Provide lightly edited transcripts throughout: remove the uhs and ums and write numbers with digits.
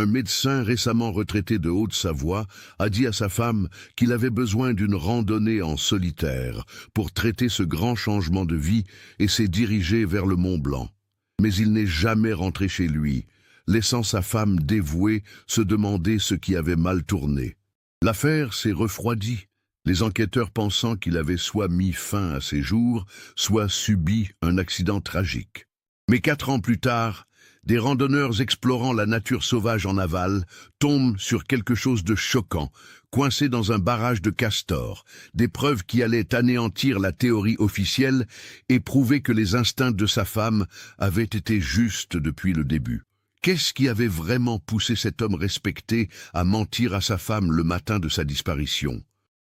Un médecin récemment retraité de Haute-Savoie a dit à sa femme qu'il avait besoin d'une randonnée en solitaire pour traiter ce grand changement de vie et s'est dirigé vers le Mont Blanc. Mais il n'est jamais rentré chez lui, laissant sa femme dévouée se demander ce qui avait mal tourné. L'affaire s'est refroidie, les enquêteurs pensant qu'il avait soit mis fin à ses jours, soit subi un accident tragique. Mais 4 ans plus tard, des randonneurs explorant la nature sauvage en aval tombent sur quelque chose de choquant, coincé dans un barrage de castors, des preuves qui allaient anéantir la théorie officielle et prouver que les instincts de sa femme avaient été justes depuis le début. Qu'est-ce qui avait vraiment poussé cet homme respecté à mentir à sa femme le matin de sa disparition?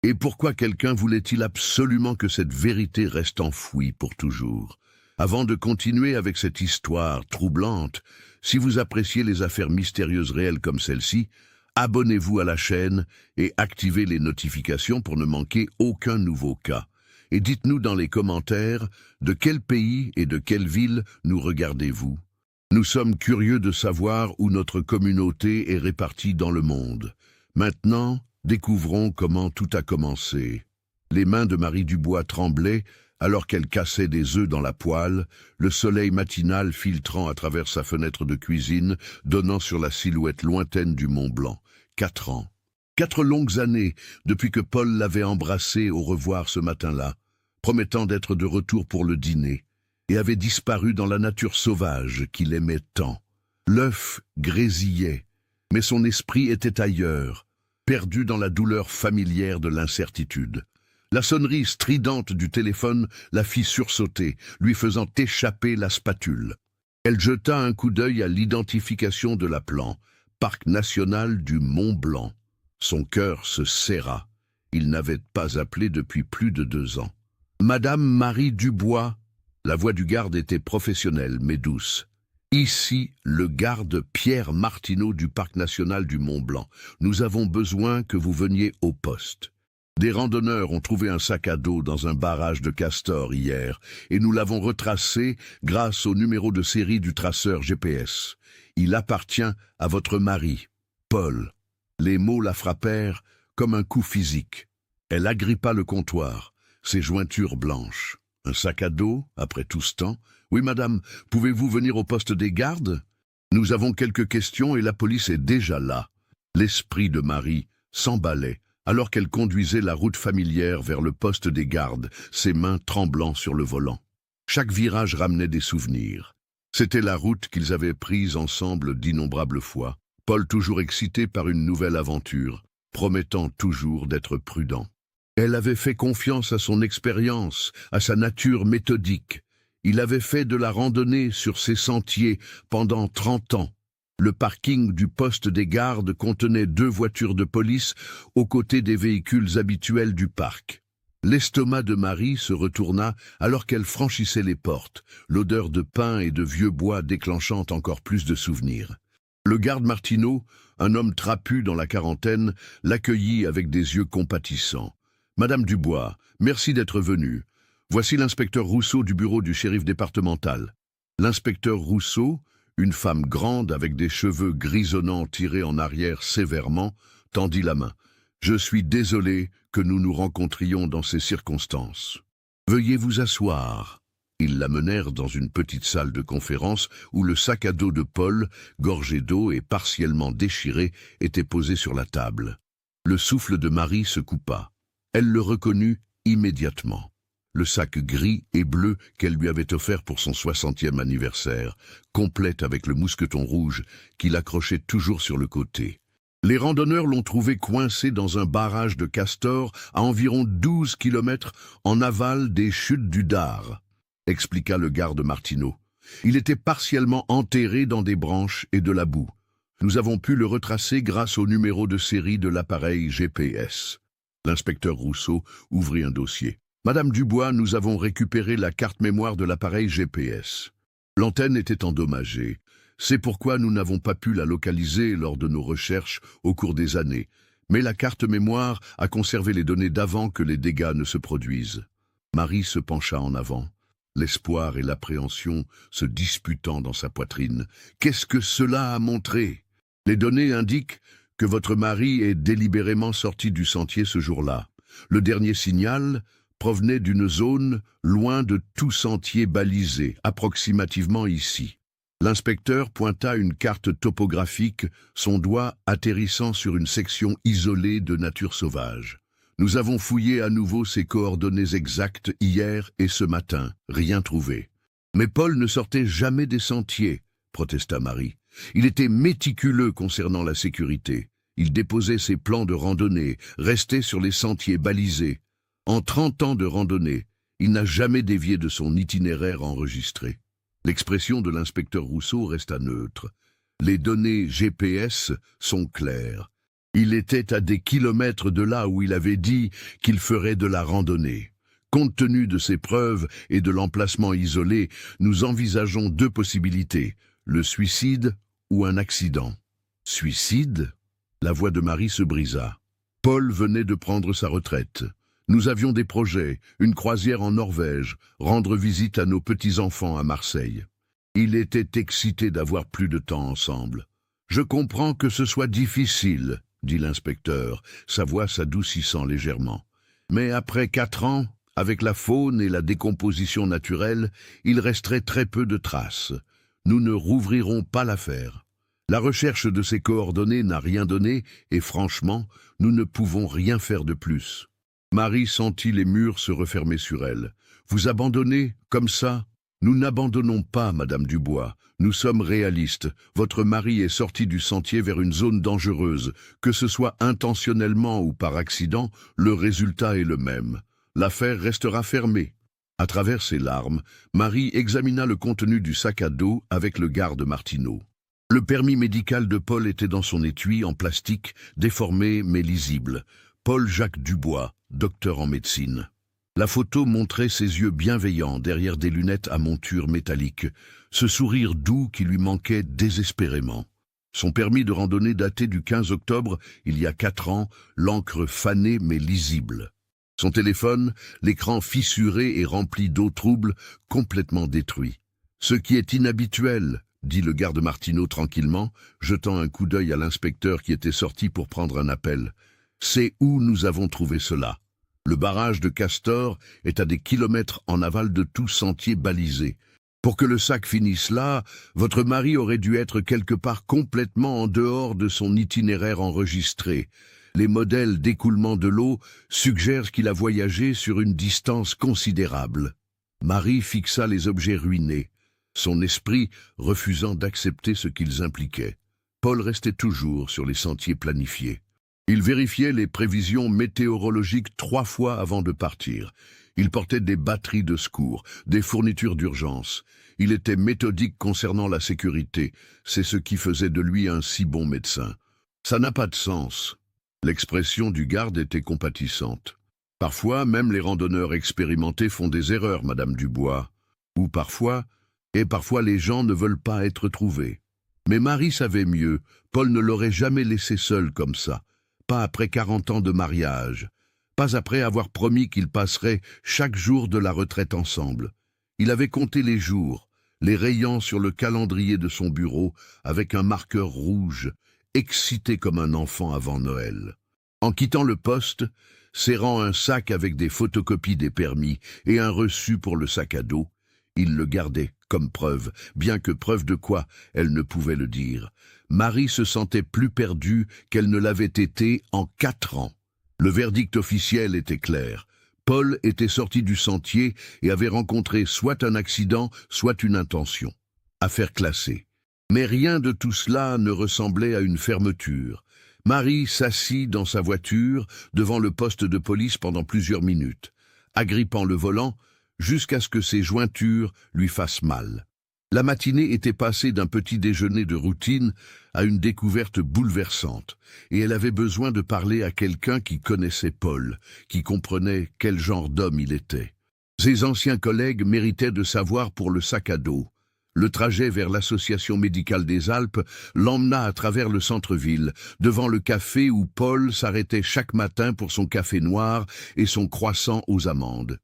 Et pourquoi quelqu'un voulait-il absolument que cette vérité reste enfouie pour toujours? Avant de continuer avec cette histoire troublante, si vous appréciez les affaires mystérieuses réelles comme celle-ci, abonnez-vous à la chaîne et activez les notifications pour ne manquer aucun nouveau cas. Et dites-nous dans les commentaires de quel pays et de quelle ville nous regardez-vous. Nous sommes curieux de savoir où notre communauté est répartie dans le monde. Maintenant, découvrons comment tout a commencé. Les mains de Marie Dubois tremblaient alors qu'elle cassait des œufs dans la poêle, le soleil matinal filtrant à travers sa fenêtre de cuisine, donnant sur la silhouette lointaine du Mont Blanc. 4 ans. 4 longues années depuis que Paul l'avait embrassée au revoir ce matin-là, promettant d'être de retour pour le dîner, et avait disparu dans la nature sauvage qu'il aimait tant. L'œuf grésillait, mais son esprit était ailleurs, perdu dans la douleur familière de l'incertitude. La sonnerie stridente du téléphone la fit sursauter, lui faisant échapper la spatule. Elle jeta un coup d'œil à l'identification de l'appelant, Parc national du Mont Blanc. Son cœur se serra. Il n'avait pas appelé depuis plus de 2 ans. Madame Marie Dubois. La voix du garde était professionnelle mais douce. Ici, le garde Pierre Martineau du Parc national du Mont Blanc. Nous avons besoin que vous veniez au poste. Des randonneurs ont trouvé un sac à dos dans un barrage de castors hier, et nous l'avons retracé grâce au numéro de série du traceur GPS. Il appartient à votre mari, Paul. Les mots la frappèrent comme un coup physique. Elle agrippa le comptoir, ses jointures blanches. Un sac à dos, après tout ce temps? Oui, madame, pouvez-vous venir au poste des gardes? Nous avons quelques questions et la police est déjà là. L'esprit de Marie s'emballait alors qu'elle conduisait la route familière vers le poste des gardes, ses mains tremblant sur le volant. Chaque virage ramenait des souvenirs. C'était la route qu'ils avaient prise ensemble d'innombrables fois, Paul toujours excité par une nouvelle aventure, promettant toujours d'être prudent. Elle avait fait confiance à son expérience, à sa nature méthodique. Il avait fait de la randonnée sur ces sentiers pendant 30 ans. Le parking du poste des gardes contenait 2 voitures de police aux côtés des véhicules habituels du parc. L'estomac de Marie se retourna alors qu'elle franchissait les portes, l'odeur de pain et de vieux bois déclenchant encore plus de souvenirs. Le garde Martineau, un homme trapu dans la quarantaine, l'accueillit avec des yeux compatissants. « Madame Dubois, merci d'être venue. Voici l'inspecteur Rousseau du bureau du shérif départemental. » L'inspecteur Rousseau, une femme grande avec des cheveux grisonnants tirés en arrière sévèrement, tendit la main. « Je suis désolé que nous nous rencontrions dans ces circonstances. Veuillez vous asseoir. » Ils l'amenèrent dans une petite salle de conférence où le sac à dos de Paul, gorgé d'eau et partiellement déchiré, était posé sur la table. Le souffle de Marie se coupa. Elle le reconnut immédiatement. Le sac gris et bleu qu'elle lui avait offert pour son 60e anniversaire, complète avec le mousqueton rouge qu'il accrochait toujours sur le côté. Les randonneurs l'ont trouvé coincé dans un barrage de castors à environ 12 kilomètres en aval des chutes du Dard, expliqua le garde Martineau. Il était partiellement enterré dans des branches et de la boue. Nous avons pu le retracer grâce au numéro de série de l'appareil GPS. L'inspecteur Rousseau ouvrit un dossier. Madame Dubois, nous avons récupéré la carte mémoire de l'appareil GPS. L'antenne était endommagée. C'est pourquoi nous n'avons pas pu la localiser lors de nos recherches au cours des années. Mais la carte mémoire a conservé les données d'avant que les dégâts ne se produisent. Marie se pencha en avant, l'espoir et l'appréhension se disputant dans sa poitrine. Qu'est-ce que cela a montré? Les données indiquent que votre mari est délibérément sorti du sentier ce jour-là. Le dernier signal provenait d'une zone loin de tout sentier balisé, approximativement ici. L'inspecteur pointa une carte topographique, son doigt atterrissant sur une section isolée de nature sauvage. Nous avons fouillé à nouveau ses coordonnées exactes hier et ce matin, rien trouvé. Mais Paul ne sortait jamais des sentiers, protesta Marie. Il était méticuleux concernant la sécurité. Il déposait ses plans de randonnée, restait sur les sentiers balisés. En 30 ans de randonnée, il n'a jamais dévié de son itinéraire enregistré. L'expression de l'inspecteur Rousseau resta neutre. Les données GPS sont claires. Il était à des kilomètres de là où il avait dit qu'il ferait de la randonnée. Compte tenu de ces preuves et de l'emplacement isolé, nous envisageons 2 possibilités, le suicide ou un accident. Suicide ? La voix de Marie se brisa. Paul venait de prendre sa retraite. Nous avions des projets, une croisière en Norvège, rendre visite à nos petits-enfants à Marseille. Il était excité d'avoir plus de temps ensemble. « Je comprends que ce soit difficile », dit l'inspecteur, sa voix s'adoucissant légèrement. « Mais après 4 ans, avec la faune et la décomposition naturelle, il resterait très peu de traces. Nous ne rouvrirons pas l'affaire. La recherche de ces coordonnées n'a rien donné et franchement, nous ne pouvons rien faire de plus. » Marie sentit les murs se refermer sur elle. « Vous abandonnez, comme ça ? » ?»« Nous n'abandonnons pas, Madame Dubois. Nous sommes réalistes. Votre mari est sorti du sentier vers une zone dangereuse. Que ce soit intentionnellement ou par accident, le résultat est le même. L'affaire restera fermée. » À travers ses larmes, Marie examina le contenu du sac à dos avec le garde Martineau. Le permis médical de Paul était dans son étui en plastique, déformé mais lisible. Paul-Jacques Dubois, docteur en médecine. La photo montrait ses yeux bienveillants derrière des lunettes à monture métallique, ce sourire doux qui lui manquait désespérément. Son permis de randonnée datait du 15 octobre, il y a 4 ans, l'encre fanée mais lisible. Son téléphone, l'écran fissuré et rempli d'eau trouble, complètement détruit. « Ce qui est inhabituel », dit le garde Martineau tranquillement, jetant un coup d'œil à l'inspecteur qui était sorti pour prendre un appel. « C'est où nous avons trouvé cela. Le barrage de Castor est à des kilomètres en aval de tout sentier balisé. Pour que le sac finisse là, votre mari aurait dû être quelque part complètement en dehors de son itinéraire enregistré. Les modèles d'écoulement de l'eau suggèrent qu'il a voyagé sur une distance considérable. » Marie fixa les objets ruinés, son esprit refusant d'accepter ce qu'ils impliquaient. Paul restait toujours sur les sentiers planifiés. Il vérifiait les prévisions météorologiques 3 fois avant de partir. Il portait des batteries de secours, des fournitures d'urgence. Il était méthodique concernant la sécurité. C'est ce qui faisait de lui un si bon médecin. Ça n'a pas de sens. L'expression du garde était compatissante. Parfois, même les randonneurs expérimentés font des erreurs, Madame Dubois. Ou parfois les gens ne veulent pas être trouvés. Mais Marie savait mieux. Paul ne l'aurait jamais laissé seul comme ça. Pas après 40 ans de mariage. Pas après avoir promis qu'ils passeraient chaque jour de la retraite ensemble. Il avait compté les jours, les rayant sur le calendrier de son bureau avec un marqueur rouge, excité comme un enfant avant Noël. En quittant le poste, serrant un sac avec des photocopies des permis et un reçu pour le sac à dos, il le gardait comme preuve, bien que preuve de quoi, elle ne pouvait le dire. Marie se sentait plus perdue qu'elle ne l'avait été en 4 ans. Le verdict officiel était clair. Paul était sorti du sentier et avait rencontré soit un accident, soit une intention. Affaire classée. Mais rien de tout cela ne ressemblait à une fermeture. Marie s'assit dans sa voiture devant le poste de police pendant plusieurs minutes, agrippant le volant jusqu'à ce que ses jointures lui fassent mal. La matinée était passée d'un petit déjeuner de routine à une découverte bouleversante, et elle avait besoin de parler à quelqu'un qui connaissait Paul, qui comprenait quel genre d'homme il était. Ses anciens collègues méritaient de savoir pour le sac à dos. Le trajet vers l'Association médicale des Alpes l'emmena à travers le centre-ville, devant le café où Paul s'arrêtait chaque matin pour son café noir et son croissant aux amandes.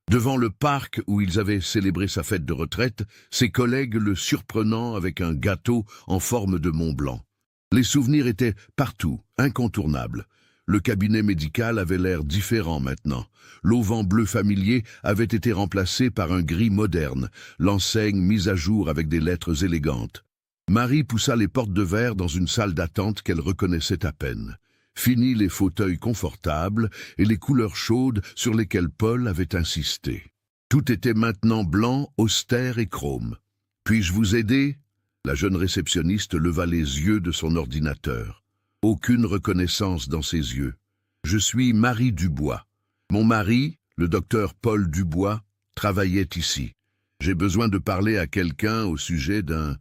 Devant le parc où ils avaient célébré sa fête de retraite, ses collègues le surprenant avec un gâteau en forme de Mont Blanc. Les souvenirs étaient partout, incontournables. Le cabinet médical avait l'air différent maintenant. L'auvent bleu familier avait été remplacé par un gris moderne, l'enseigne mise à jour avec des lettres élégantes. Marie poussa les portes de verre dans une salle d'attente qu'elle reconnaissait à peine. Fini les fauteuils confortables et les couleurs chaudes sur lesquelles Paul avait insisté. Tout était maintenant blanc, austère et chrome. « Puis-je vous aider ?» La jeune réceptionniste leva les yeux de son ordinateur. Aucune reconnaissance dans ses yeux. « Je suis Marie Dubois. Mon mari, le docteur Paul Dubois, travaillait ici. J'ai besoin de parler à quelqu'un au sujet d'un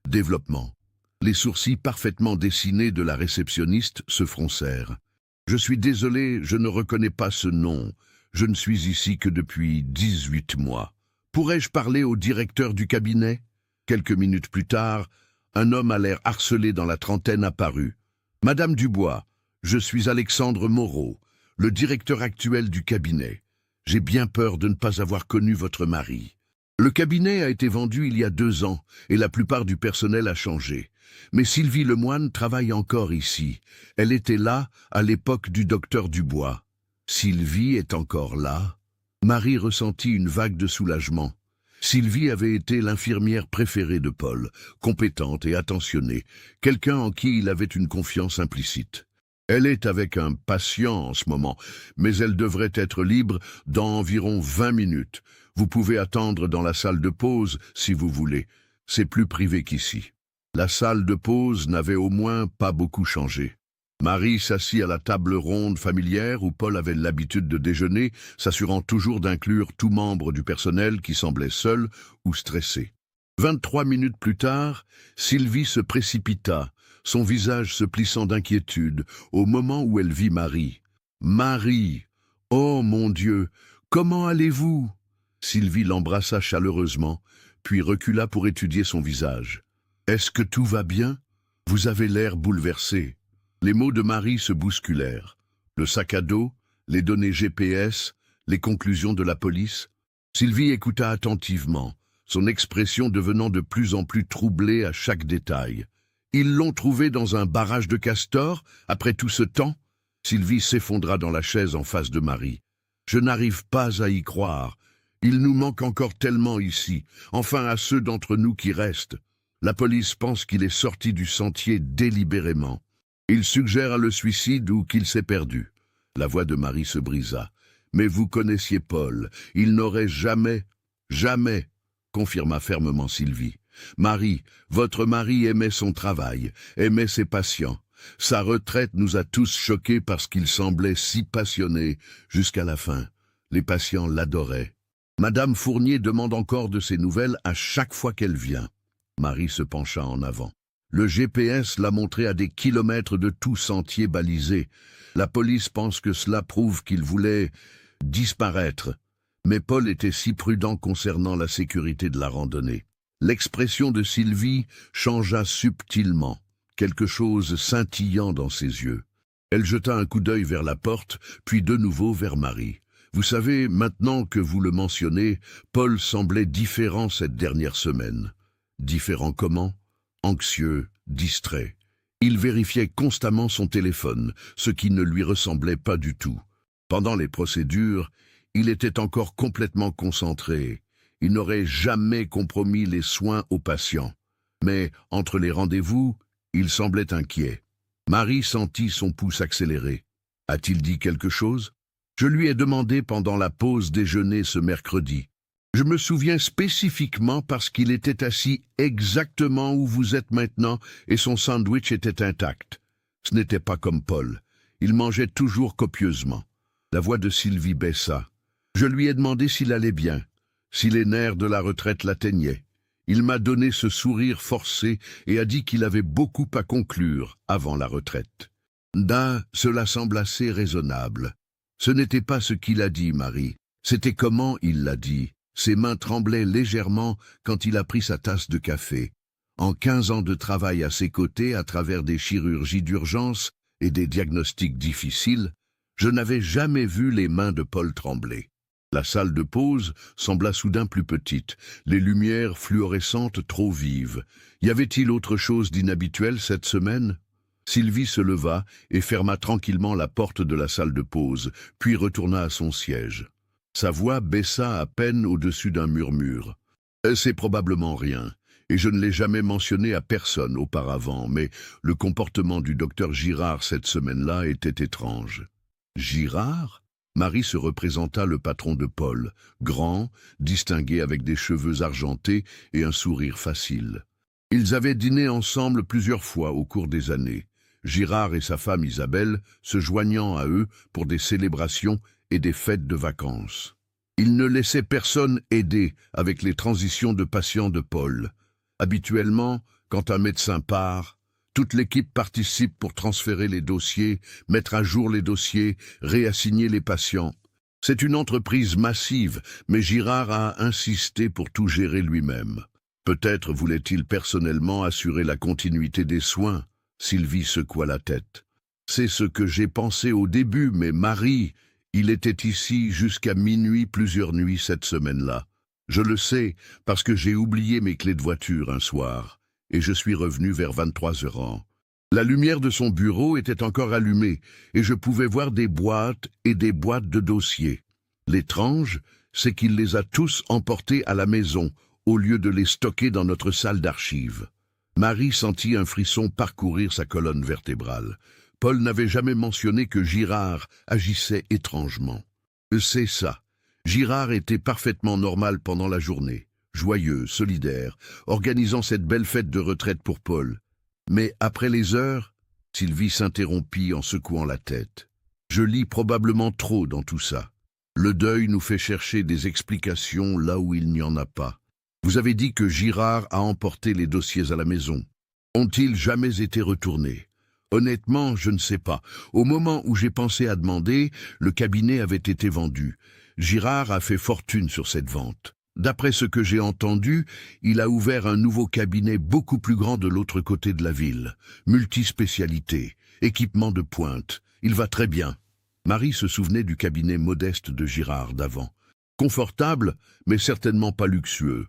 développement. » Les sourcils parfaitement dessinés de la réceptionniste se froncèrent. « Je suis désolé, je ne reconnais pas ce nom. Je ne suis ici que depuis 18 mois. Pourrais-je parler au directeur du cabinet ?» Quelques minutes plus tard, un homme à l'air harcelé dans la trentaine apparut. « Madame Dubois, je suis Alexandre Moreau, le directeur actuel du cabinet. J'ai bien peur de ne pas avoir connu votre mari. Le cabinet a été vendu il y a 2 ans et la plupart du personnel a changé. Mais Sylvie Lemoine travaille encore ici. Elle était là à l'époque du docteur Dubois. Sylvie est encore là ?» Marie ressentit une vague de soulagement. Sylvie avait été l'infirmière préférée de Paul, compétente et attentionnée, quelqu'un en qui il avait une confiance implicite. Elle est avec un patient en ce moment, mais elle devrait être libre dans environ 20 minutes. Vous pouvez attendre dans la salle de pause si vous voulez. C'est plus privé qu'ici. La salle de pause n'avait au moins pas beaucoup changé. Marie s'assit à la table ronde familière où Paul avait l'habitude de déjeuner, s'assurant toujours d'inclure tout membre du personnel qui semblait seul ou stressé. 23 minutes plus tard, Sylvie se précipita, son visage se plissant d'inquiétude, au moment où elle vit Marie. « Marie! Oh mon Dieu! Comment allez-vous » Sylvie l'embrassa chaleureusement, puis recula pour étudier son visage. « Est-ce que tout va bien? Vous avez l'air bouleversé. » Les mots de Marie se bousculèrent. Le sac à dos, les données GPS, les conclusions de la police. Sylvie écouta attentivement, son expression devenant de plus en plus troublée à chaque détail. Ils l'ont trouvé dans un barrage de castors, après tout ce temps? Sylvie s'effondra dans la chaise en face de Marie. Je n'arrive pas à y croire. Il nous manque encore tellement ici, enfin à ceux d'entre nous qui restent. La police pense qu'il est sorti du sentier délibérément. Il suggère le suicide ou qu'il s'est perdu. La voix de Marie se brisa. Mais vous connaissiez Paul. Il n'aurait jamais, confirma fermement Sylvie. Marie, votre mari aimait son travail, aimait ses patients. Sa retraite nous a tous choqués parce qu'il semblait si passionné jusqu'à la fin. Les patients l'adoraient. Madame Fournier demande encore de ses nouvelles à chaque fois qu'elle vient. Marie se pencha en avant. Le GPS l'a montré à des kilomètres de tout sentier balisé. La police pense que cela prouve qu'il voulait disparaître. Mais Paul était si prudent concernant la sécurité de la randonnée. L'expression de Sylvie changea subtilement, quelque chose scintillant dans ses yeux. Elle jeta un coup d'œil vers la porte, puis de nouveau vers Marie. Vous savez, maintenant que vous le mentionnez, Paul semblait différent cette dernière semaine. Différent comment ? Anxieux, distrait. Il vérifiait constamment son téléphone, ce qui ne lui ressemblait pas du tout. Pendant les procédures, il était encore complètement concentré. Il n'aurait jamais compromis les soins aux patients. Mais, entre les rendez-vous, il semblait inquiet. Marie sentit son pouce accélérer. A-t-il dit quelque chose? Je lui ai demandé pendant la pause déjeuner ce mercredi. Je me souviens spécifiquement parce qu'il était assis exactement où vous êtes maintenant et son sandwich était intact. Ce n'était pas comme Paul. Il mangeait toujours copieusement. La voix de Sylvie baissa. Je lui ai demandé s'il allait bien, si les nerfs de la retraite l'atteignaient. Il m'a donné ce sourire forcé et a dit qu'il avait beaucoup à conclure avant la retraite. Cela semble assez raisonnable. Ce n'était pas ce qu'il a dit, Marie. C'était comment il l'a dit. Ses mains tremblaient légèrement quand il a pris sa tasse de café. En 15 ans de travail à ses côtés à travers des chirurgies d'urgence et des diagnostics difficiles, je n'avais jamais vu les mains de Paul trembler. La salle de pause sembla soudain plus petite, les lumières fluorescentes trop vives. Y avait-il autre chose d'inhabituel cette semaine? Sylvie se leva et ferma tranquillement la porte de la salle de pause, puis retourna à son siège. Sa voix baissa à peine au-dessus d'un murmure. « C'est probablement rien, et je ne l'ai jamais mentionné à personne auparavant, mais le comportement du docteur Girard cette semaine-là était étrange. » « Girard ?» Marie se représenta le patron de Paul, grand, distingué avec des cheveux argentés et un sourire facile. Ils avaient dîné ensemble plusieurs fois au cours des années, Girard et sa femme Isabelle se joignant à eux pour des célébrations et des fêtes de vacances. Il ne laissait personne aider avec les transitions de patients de Paul. Habituellement, quand un médecin part, toute l'équipe participe pour transférer les dossiers, mettre à jour les dossiers, réassigner les patients. C'est une entreprise massive, mais Girard a insisté pour tout gérer lui-même. Peut-être voulait-il personnellement assurer la continuité des soins. Sylvie secoua la tête. C'est ce que j'ai pensé au début, mais Marie, il était ici jusqu'à minuit plusieurs nuits cette semaine-là. Je le sais, parce que j'ai oublié mes clés de voiture un soir. Et je suis revenu vers 23h. La lumière de son bureau était encore allumée, et je pouvais voir des boîtes et des boîtes de dossiers. L'étrange, c'est qu'il les a tous emportés à la maison, au lieu de les stocker dans notre salle d'archives. Marie sentit un frisson parcourir sa colonne vertébrale. Paul n'avait jamais mentionné que Girard agissait étrangement. C'est ça. Girard était parfaitement normal pendant la journée. Joyeux, solidaire, organisant cette belle fête de retraite pour Paul. Mais après les heures, Sylvie s'interrompit en secouant la tête. Je lis probablement trop dans tout ça. Le deuil nous fait chercher des explications là où il n'y en a pas. Vous avez dit que Girard a emporté les dossiers à la maison. Ont-ils jamais été retournés? Honnêtement, je ne sais pas. Au moment où j'ai pensé à demander, le cabinet avait été vendu. Girard a fait fortune sur cette vente. D'après ce que j'ai entendu, il a ouvert un nouveau cabinet beaucoup plus grand de l'autre côté de la ville. Multispécialité, équipement de pointe. Il va très bien. Marie se souvenait du cabinet modeste de Girard d'avant. Confortable, mais certainement pas luxueux.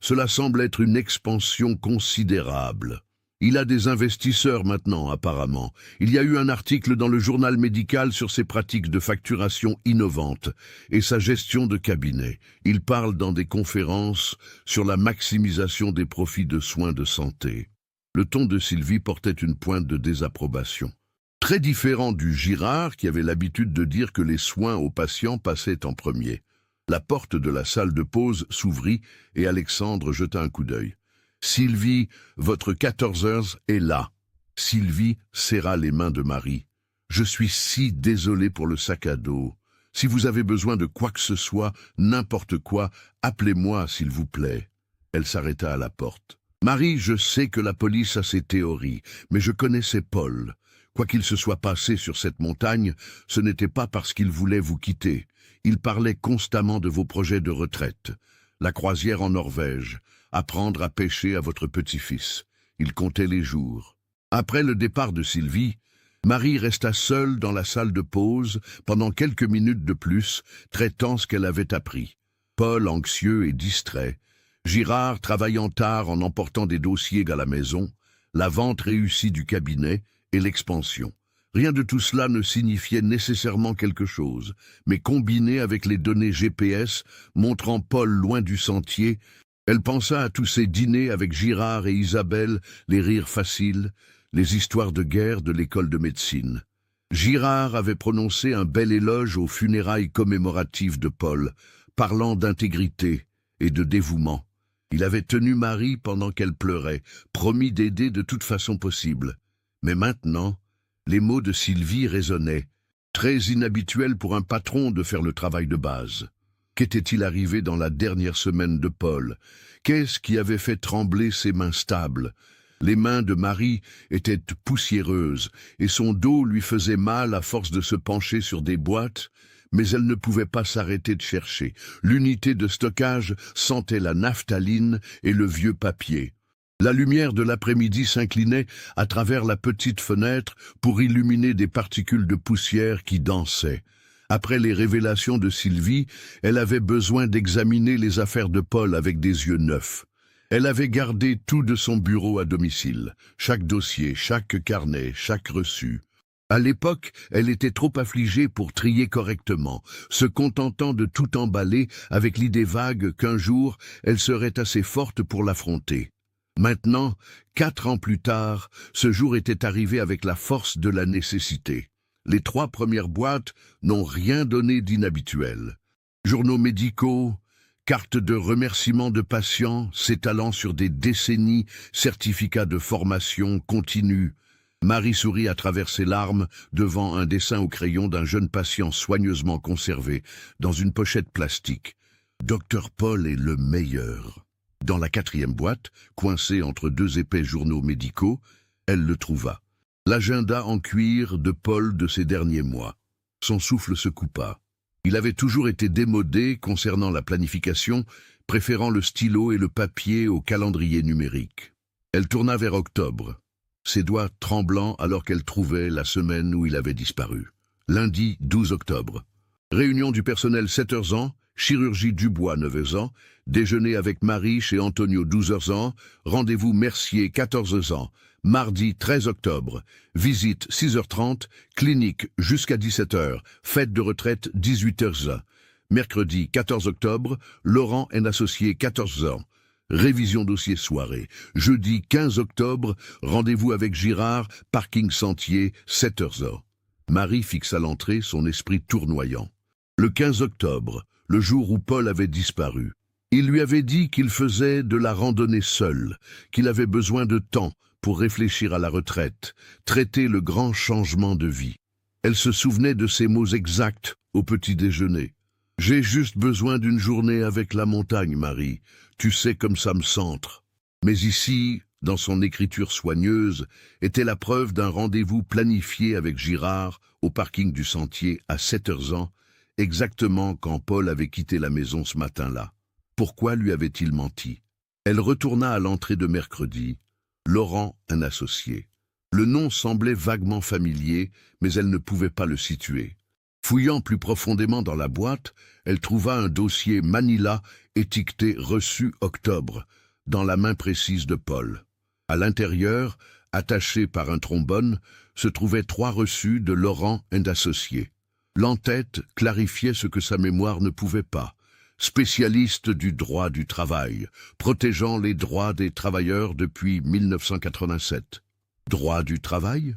Cela semble être une expansion considérable. Il a des investisseurs maintenant, apparemment. Il y a eu un article dans le journal médical sur ses pratiques de facturation innovantes et sa gestion de cabinet. Il parle dans des conférences sur la maximisation des profits de soins de santé. Le ton de Sylvie portait une pointe de désapprobation. Très différent du Girard qui avait l'habitude de dire que les soins aux patients passaient en premier. La porte de la salle de pause s'ouvrit et Alexandre jeta un coup d'œil. « Sylvie, votre 14h est là. » Sylvie serra les mains de Marie. « Je suis si désolé pour le sac à dos. Si vous avez besoin de quoi que ce soit, n'importe quoi, appelez-moi s'il vous plaît. » Elle s'arrêta à la porte. « Marie, je sais que la police a ses théories, mais je connaissais Paul. Quoi qu'il se soit passé sur cette montagne, ce n'était pas parce qu'il voulait vous quitter. Il parlait constamment de vos projets de retraite. La croisière en Norvège, apprendre à pêcher à votre petit-fils. Il comptait les jours. Après le départ de Sylvie, Marie resta seule dans la salle de pause pendant quelques minutes de plus, traitant ce qu'elle avait appris. Paul anxieux et distrait, Girard travaillant tard en emportant des dossiers à la maison, la vente réussie du cabinet et l'expansion. Rien de tout cela ne signifiait nécessairement quelque chose, mais combiné avec les données GPS montrant Paul loin du sentier, elle pensa à tous ces dîners avec Girard et Isabelle, les rires faciles, les histoires de guerre de l'école de médecine. Girard avait prononcé un bel éloge aux funérailles commémoratives de Paul, parlant d'intégrité et de dévouement. Il avait tenu Marie pendant qu'elle pleurait, promis d'aider de toute façon possible. Mais maintenant, les mots de Sylvie résonnaient, très inhabituel pour un patron de faire le travail de base. Qu'était-il arrivé dans la dernière semaine de Paul? Qu'est-ce qui avait fait trembler ses mains stables? Les mains de Marie étaient poussiéreuses et son dos lui faisait mal à force de se pencher sur des boîtes, mais elle ne pouvait pas s'arrêter de chercher. L'unité de stockage sentait la naphtaline et le vieux papier. La lumière de l'après-midi s'inclinait à travers la petite fenêtre pour illuminer des particules de poussière qui dansaient. Après les révélations de Sylvie, elle avait besoin d'examiner les affaires de Paul avec des yeux neufs. Elle avait gardé tout de son bureau à domicile, chaque dossier, chaque carnet, chaque reçu. À l'époque, elle était trop affligée pour trier correctement, se contentant de tout emballer avec l'idée vague qu'un jour, elle serait assez forte pour l'affronter. Maintenant, 4 ans plus tard, ce jour était arrivé avec la force de la nécessité. Les 3 premières boîtes n'ont rien donné d'inhabituel. Journaux médicaux, cartes de remerciement de patients s'étalant sur des décennies, certificats de formation continue. Marie sourit à travers ses larmes devant un dessin au crayon d'un jeune patient soigneusement conservé dans une pochette plastique. Dr Paul est le meilleur. Dans la 4e boîte, coincée entre 2 épais journaux médicaux, elle le trouva. L'agenda en cuir de Paul de ces derniers mois. Son souffle se coupa. Il avait toujours été démodé concernant la planification, préférant le stylo et le papier au calendrier numérique. Elle tourna vers octobre, ses doigts tremblants alors qu'elle trouvait la semaine où il avait disparu. Lundi 12 octobre. Réunion du personnel 7h ans, chirurgie Dubois 9h ans, déjeuner avec Marie chez Antonio 12h ans, rendez-vous Mercier 14h ans, mardi 13 octobre, visite 6h30, clinique jusqu'à 17h, fête de retraite 18h. Mercredi 14 octobre, Laurent & Associés 14h. Révision dossier soirée. Jeudi 15 octobre, rendez-vous avec Girard, parking Sentier, 7h. Marie fixe à l'entrée son esprit tournoyant. Le 15 octobre, le jour où Paul avait disparu. Il lui avait dit qu'il faisait de la randonnée seul, qu'il avait besoin de temps pour réfléchir à la retraite, traiter le grand changement de vie. Elle se souvenait de ces mots exacts au petit déjeuner. « J'ai juste besoin d'une journée avec la montagne, Marie. Tu sais comme ça me centre. » Mais ici, dans son écriture soigneuse, était la preuve d'un rendez-vous planifié avec Girard au parking du Sentier à 7h, exactement quand Paul avait quitté la maison ce matin-là. Pourquoi lui avait-il menti? Elle retourna à l'entrée de mercredi. Laurent, un associé. Le nom semblait vaguement familier, mais elle ne pouvait pas le situer. Fouillant plus profondément dans la boîte, elle trouva un dossier Manila étiqueté « Reçu octobre » dans la main précise de Paul. À l'intérieur, attachés par un trombone, se trouvaient 3 reçus de Laurent & Associés. L'entête clarifiait ce que sa mémoire ne pouvait pas. Spécialiste du droit du travail, protégeant les droits des travailleurs depuis 1987. Droit du travail?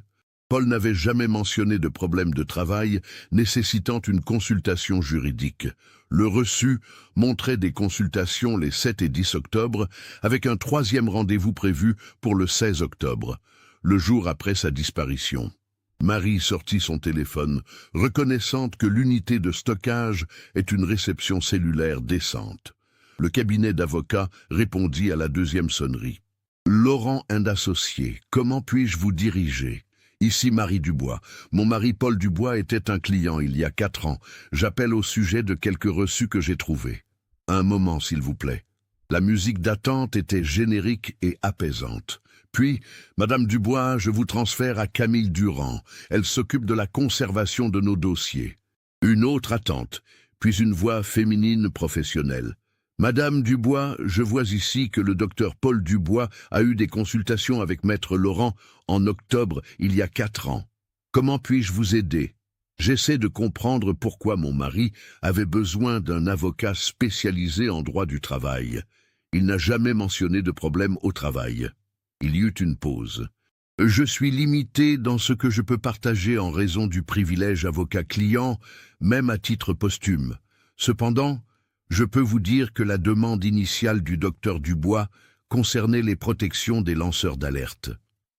Paul n'avait jamais mentionné de problème de travail nécessitant une consultation juridique. Le reçu montrait des consultations les 7 et 10 octobre, avec un 3e rendez-vous prévu pour le 16 octobre, le jour après sa disparition. Marie sortit son téléphone, reconnaissante que l'unité de stockage est une réception cellulaire décente. Le cabinet d'avocat répondit à la 2e sonnerie. « Laurent & Associés, comment puis-je vous diriger ? Ici Marie Dubois. Mon mari Paul Dubois était un client il y a 4 ans. J'appelle au sujet de quelques reçus que j'ai trouvés. Un moment, s'il vous plaît. » La musique d'attente était générique et apaisante. Puis, « Madame Dubois, je vous transfère à Camille Durand. Elle s'occupe de la conservation de nos dossiers. » Une autre attente, puis une voix féminine professionnelle. « Madame Dubois, je vois ici que le docteur Paul Dubois a eu des consultations avec Maître Laurent en octobre il y a 4 ans. Comment puis-je vous aider? J'essaie de comprendre pourquoi mon mari avait besoin d'un avocat spécialisé en droit du travail. Il n'a jamais mentionné de problème au travail. » Il y eut une pause. « Je suis limité dans ce que je peux partager en raison du privilège avocat-client, même à titre posthume. Cependant, je peux vous dire que la demande initiale du docteur Dubois concernait les protections des lanceurs d'alerte. »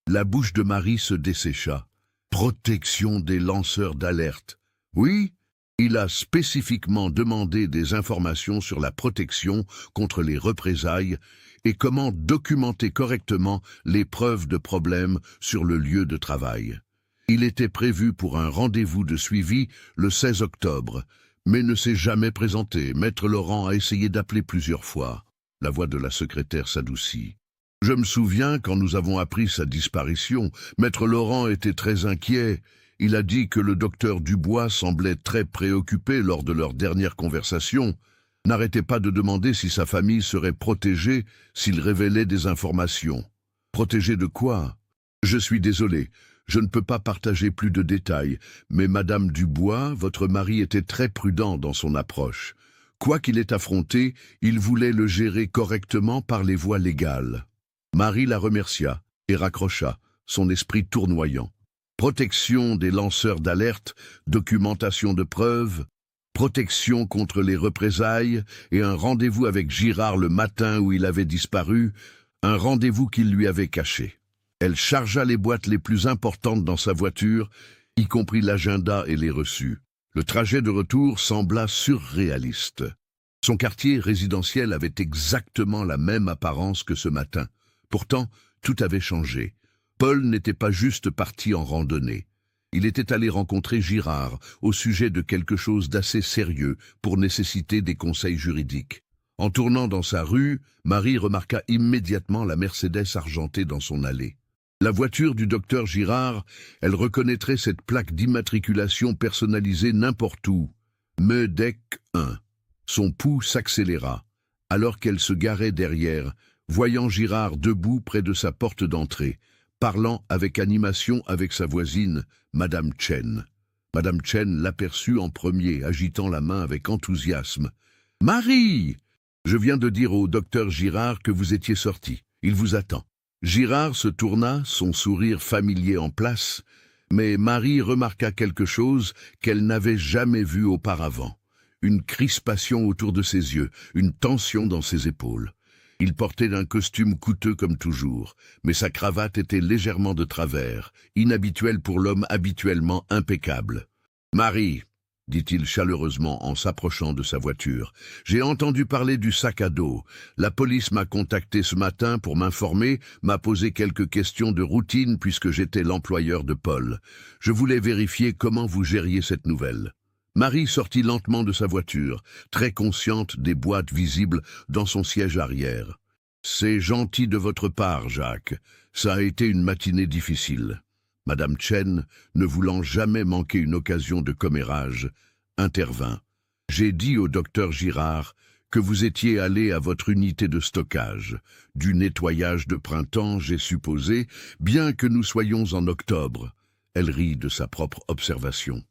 La bouche de Marie se dessécha. « Protection des lanceurs d'alerte. Oui, il a spécifiquement demandé des informations sur la protection contre les représailles et comment documenter correctement les preuves de problèmes sur le lieu de travail. Il était prévu pour un rendez-vous de suivi le 16 octobre, mais ne s'est jamais présenté. Maître Laurent a essayé d'appeler plusieurs fois. » La voix de la secrétaire s'adoucit. « Je me souviens quand nous avons appris sa disparition, Maître Laurent était très inquiet. Il a dit que le docteur Dubois semblait très préoccupé lors de leur dernière conversation. n'arrêtait pas de demander si sa famille serait protégée s'il révélait des informations. Protégée de quoi? Je suis désolé, je ne peux pas partager plus de détails, mais Madame Dubois, votre mari était très prudent dans son approche. Quoi qu'il ait affronté, il voulait le gérer correctement par les voies légales. Marie la remercia et raccrocha, son esprit tournoyant. Protection des lanceurs d'alerte, documentation de preuves, protection contre les représailles et un rendez-vous avec Girard le matin où il avait disparu, un rendez-vous qu'il lui avait caché. Elle chargea les boîtes les plus importantes dans sa voiture, y compris l'agenda et les reçus. Le trajet de retour sembla surréaliste. Son quartier résidentiel avait exactement la même apparence que ce matin. Pourtant, tout avait changé. Paul n'était pas juste parti en randonnée. Il était allé rencontrer Girard au sujet de quelque chose d'assez sérieux pour nécessiter des conseils juridiques. En tournant dans sa rue, Marie remarqua immédiatement la Mercedes argentée dans son allée. La voiture du docteur Girard, elle reconnaîtrait cette plaque d'immatriculation personnalisée n'importe où. Meudec 1. Son pouls s'accéléra, alors qu'elle se garait derrière, voyant Girard debout près de sa porte d'entrée, parlant avec animation avec sa voisine, Madame Chen. Madame Chen l'aperçut en premier, agitant la main avec enthousiasme. « Marie! Je viens de dire au docteur Girard que vous étiez sortie. Il vous attend. » Girard se tourna, son sourire familier en place, mais Marie remarqua quelque chose qu'elle n'avait jamais vu auparavant. Une crispation autour de ses yeux, une tension dans ses épaules. Il portait un costume coûteux comme toujours, mais sa cravate était légèrement de travers, inhabituelle pour l'homme habituellement impeccable. « Marie, » dit-il chaleureusement en s'approchant de sa voiture, « j'ai entendu parler du sac à dos. La police m'a contacté ce matin pour m'informer, m'a posé quelques questions de routine puisque j'étais l'employeur de Paul. Je voulais vérifier comment vous gériez cette nouvelle. » Marie sortit lentement de sa voiture, très consciente des boîtes visibles dans son siège arrière. « C'est gentil de votre part, Jacques. Ça a été une matinée difficile. » Madame Chen, ne voulant jamais manquer une occasion de commérage, intervint. « J'ai dit au docteur Girard que vous étiez allé à votre unité de stockage. Du nettoyage de printemps, j'ai supposé, bien que nous soyons en octobre. » Elle rit de sa propre observation.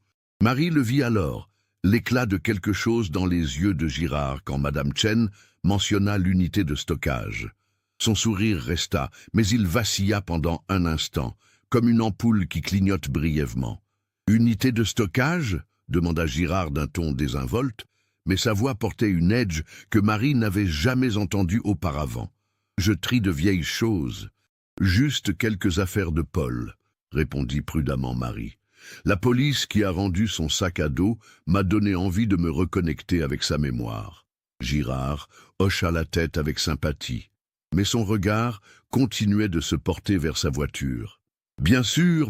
Marie le vit alors, l'éclat de quelque chose dans les yeux de Girard quand Madame Chen mentionna l'unité de stockage. Son sourire resta, mais il vacilla pendant un instant, comme une ampoule qui clignote brièvement. « Unité de stockage ?» demanda Girard d'un ton désinvolte, mais sa voix portait une edge que Marie n'avait jamais entendue auparavant. « Je trie de vieilles choses. Juste quelques affaires de Paul, » répondit prudemment Marie. « La police qui a rendu son sac à dos m'a donné envie de me reconnecter avec sa mémoire. » Girard hocha la tête avec sympathie, mais son regard continuait de se porter vers sa voiture. « bien sûr,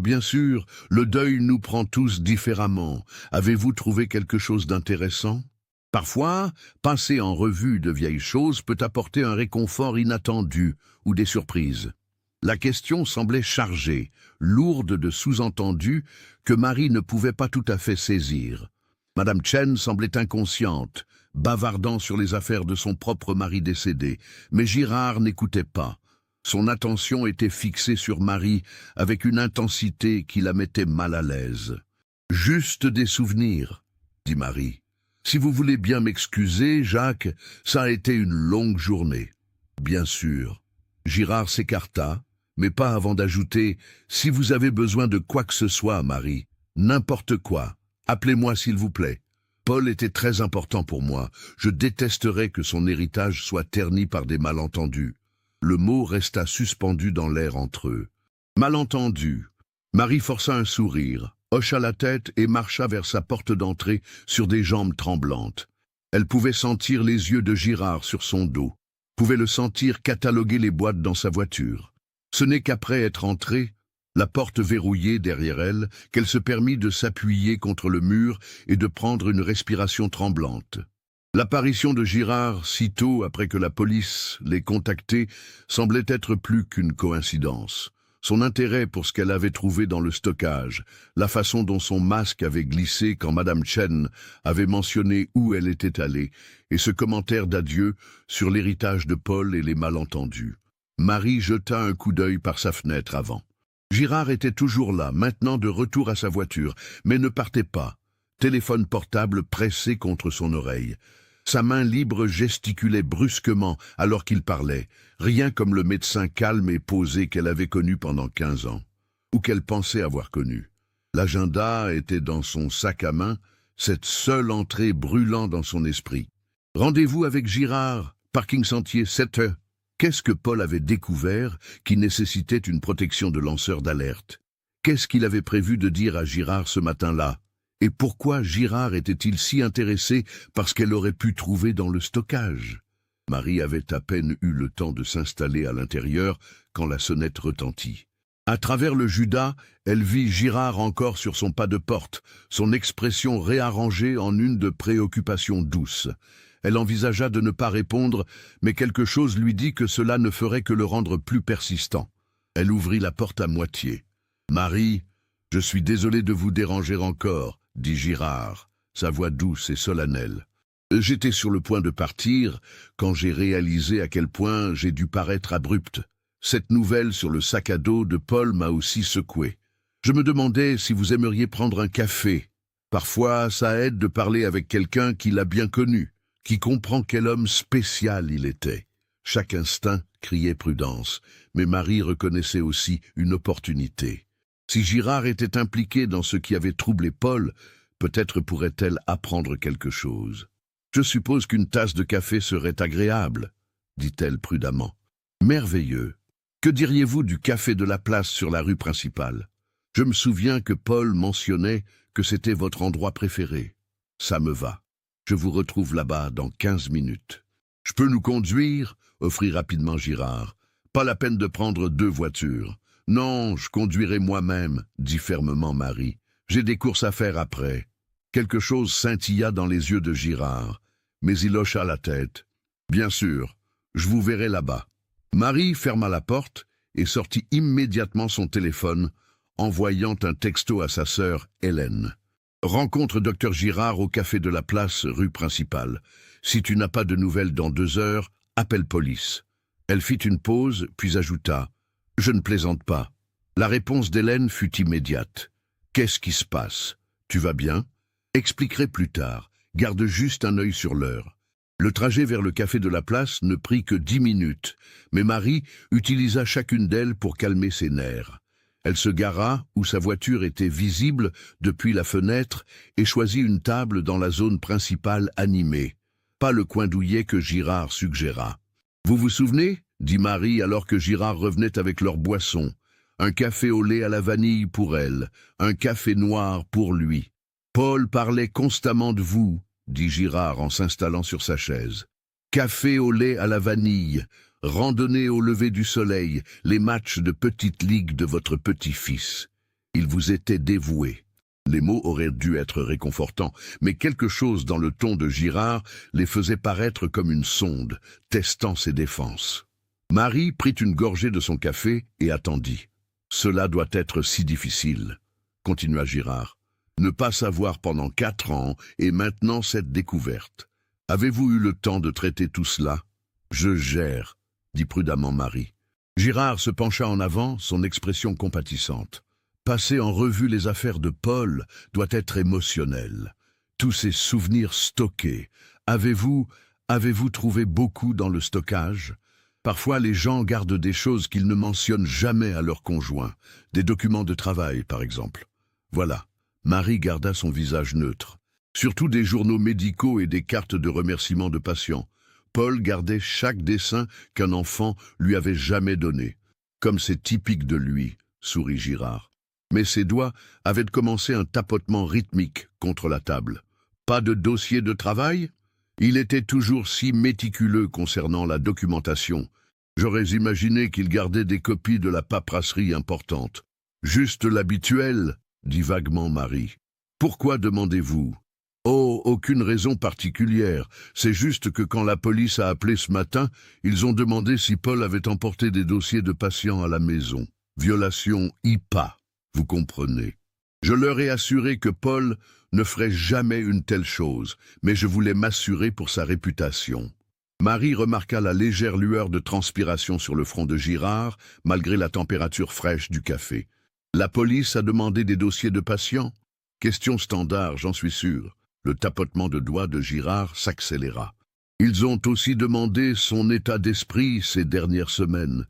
le deuil nous prend tous différemment. Avez-vous trouvé quelque chose d'intéressant ? Parfois, passer en revue de vieilles choses peut apporter un réconfort inattendu ou des surprises. » La question semblait chargée, lourde de sous-entendus que Marie ne pouvait pas tout à fait saisir. Madame Chen semblait inconsciente, bavardant sur les affaires de son propre mari décédé, mais Girard n'écoutait pas. Son attention était fixée sur Marie avec une intensité qui la mettait mal à l'aise. « Juste des souvenirs, » dit Marie. « Si vous voulez bien m'excuser, Jacques, ça a été une longue journée. » « Bien sûr. » Girard s'écarta, mais pas avant d'ajouter « Si vous avez besoin de quoi que ce soit, Marie, n'importe quoi, appelez-moi s'il vous plaît. Paul était très important pour moi. Je détesterais que son héritage soit terni par des malentendus. » Le mot resta suspendu dans l'air entre eux. « Malentendu. » Marie força un sourire, hocha la tête et marcha vers sa porte d'entrée sur des jambes tremblantes. Elle pouvait sentir les yeux de Girard sur son dos, pouvait le sentir cataloguer les boîtes dans sa voiture. Ce n'est qu'après être entrée, la porte verrouillée derrière elle, qu'elle se permit de s'appuyer contre le mur et de prendre une respiration tremblante. L'apparition de Girard, sitôt après que la police l'ait contacté, semblait être plus qu'une coïncidence. Son intérêt pour ce qu'elle avait trouvé dans le stockage, la façon dont son masque avait glissé quand Madame Chen avait mentionné où elle était allée, et ce commentaire d'adieu sur l'héritage de Paul et les malentendus. Marie jeta un coup d'œil par sa fenêtre avant. Girard était toujours là, maintenant de retour à sa voiture, mais ne partait pas. Téléphone portable pressé contre son oreille. Sa main libre gesticulait brusquement alors qu'il parlait, rien comme le médecin calme et posé qu'elle avait connu pendant 15 ans, ou qu'elle pensait avoir connu. L'agenda était dans son sac à main, cette seule entrée brûlant dans son esprit. Rendez-vous avec Girard, parking Sentier, 7h. Qu'est-ce que Paul avait découvert qui nécessitait une protection de lanceur d'alerte? Qu'est-ce qu'il avait prévu de dire à Girard ce matin-là? Et pourquoi Girard était-il si intéressé par ce qu'elle aurait pu trouver dans le stockage? Marie avait à peine eu le temps de s'installer à l'intérieur quand la sonnette retentit. À travers le Judas, elle vit Girard encore sur son pas de porte, son expression réarrangée en une de préoccupation douce. Elle envisagea de ne pas répondre, mais quelque chose lui dit que cela ne ferait que le rendre plus persistant. Elle ouvrit la porte à moitié. « Marie, je suis désolé de vous déranger encore, » dit Girard, sa voix douce et solennelle. J'étais sur le point de partir quand j'ai réalisé à quel point j'ai dû paraître abrupte. Cette nouvelle sur le sac à dos de Paul m'a aussi secoué. Je me demandais si vous aimeriez prendre un café. Parfois, ça aide de parler avec quelqu'un qui l'a bien connu, qui comprend quel homme spécial il était. Chaque instinct criait prudence, mais Marie reconnaissait aussi une opportunité. Si Girard était impliqué dans ce qui avait troublé Paul, peut-être pourrait-elle apprendre quelque chose. « Je suppose qu'une tasse de café serait agréable, » dit-elle prudemment. « Merveilleux. Que diriez-vous du café de la place sur la rue principale? Je me souviens que Paul mentionnait que c'était votre endroit préféré. Ça me va. Je vous retrouve là-bas dans 15 minutes. »« Je peux nous conduire ?» offrit rapidement Girard. « Pas la peine de prendre 2 voitures. »« Non, je conduirai moi-même, » dit fermement Marie. « J'ai des courses à faire après. » Quelque chose scintilla dans les yeux de Girard, mais il hocha la tête. « Bien sûr, je vous verrai là-bas. » Marie ferma la porte et sortit immédiatement son téléphone, envoyant un texto à sa sœur Hélène. « Rencontre Dr Girard au café de la place, rue principale. Si tu n'as pas de nouvelles dans 2 heures, appelle police. » Elle fit une pause, puis ajouta « Je ne plaisante pas. » La réponse d'Hélène fut immédiate. « Qu'est-ce qui se passe? Tu vas bien? Expliquerai plus tard. Garde juste un œil sur l'heure. » Le trajet vers le café de la place ne prit que 10 minutes, mais Marie utilisa chacune d'elles pour calmer ses nerfs. Elle se gara où sa voiture était visible depuis la fenêtre et choisit une table dans la zone principale animée. Pas le coin douillet que Girard suggéra. « Vous vous souvenez ?» dit Marie alors que Girard revenait avec leur boisson. Un café au lait à la vanille pour elle, un café noir pour lui. « Paul parlait constamment de vous, » dit Girard en s'installant sur sa chaise. « Café au lait à la vanille, randonnée au lever du soleil, les matchs de petite ligue de votre petit-fils. Il vous était dévoué. » Les mots auraient dû être réconfortants, mais quelque chose dans le ton de Girard les faisait paraître comme une sonde, testant ses défenses. Marie prit une gorgée de son café et attendit. « Cela doit être si difficile, » continua Girard. « Ne pas savoir pendant 4 ans et maintenant cette découverte. Avez-vous eu le temps de traiter tout cela? »« Je gère, » dit prudemment Marie. Girard se pencha en avant, son expression compatissante. Passer en revue les affaires de Paul doit être émotionnel. Tous ces souvenirs stockés. Avez-vous trouvé beaucoup dans le stockage? Parfois, les gens gardent des choses qu'ils ne mentionnent jamais à leur conjoint. Des documents de travail, par exemple. Voilà. Marie garda son visage neutre. Surtout des journaux médicaux et des cartes de remerciement de patients. Paul gardait chaque dessin qu'un enfant lui avait jamais donné. Comme c'est typique de lui, sourit Girard. Mais ses doigts avaient commencé un tapotement rythmique contre la table. Pas de dossier de travail? Il était toujours si méticuleux concernant la documentation. J'aurais imaginé qu'il gardait des copies de la paperasserie importante. Juste l'habituel, dit vaguement Marie. Pourquoi demandez-vous? Oh, aucune raison particulière. C'est juste que quand la police a appelé ce matin, ils ont demandé si Paul avait emporté des dossiers de patients à la maison. Violation IPA, vous comprenez. Je leur ai assuré que Paul ne ferait jamais une telle chose, mais je voulais m'assurer pour sa réputation. Marie remarqua la légère lueur de transpiration sur le front de Girard, malgré la température fraîche du café. La police a demandé des dossiers de patients? Question standard, j'en suis sûr. Le tapotement de doigts de Girard s'accéléra. Ils ont aussi demandé son état d'esprit ces dernières semaines.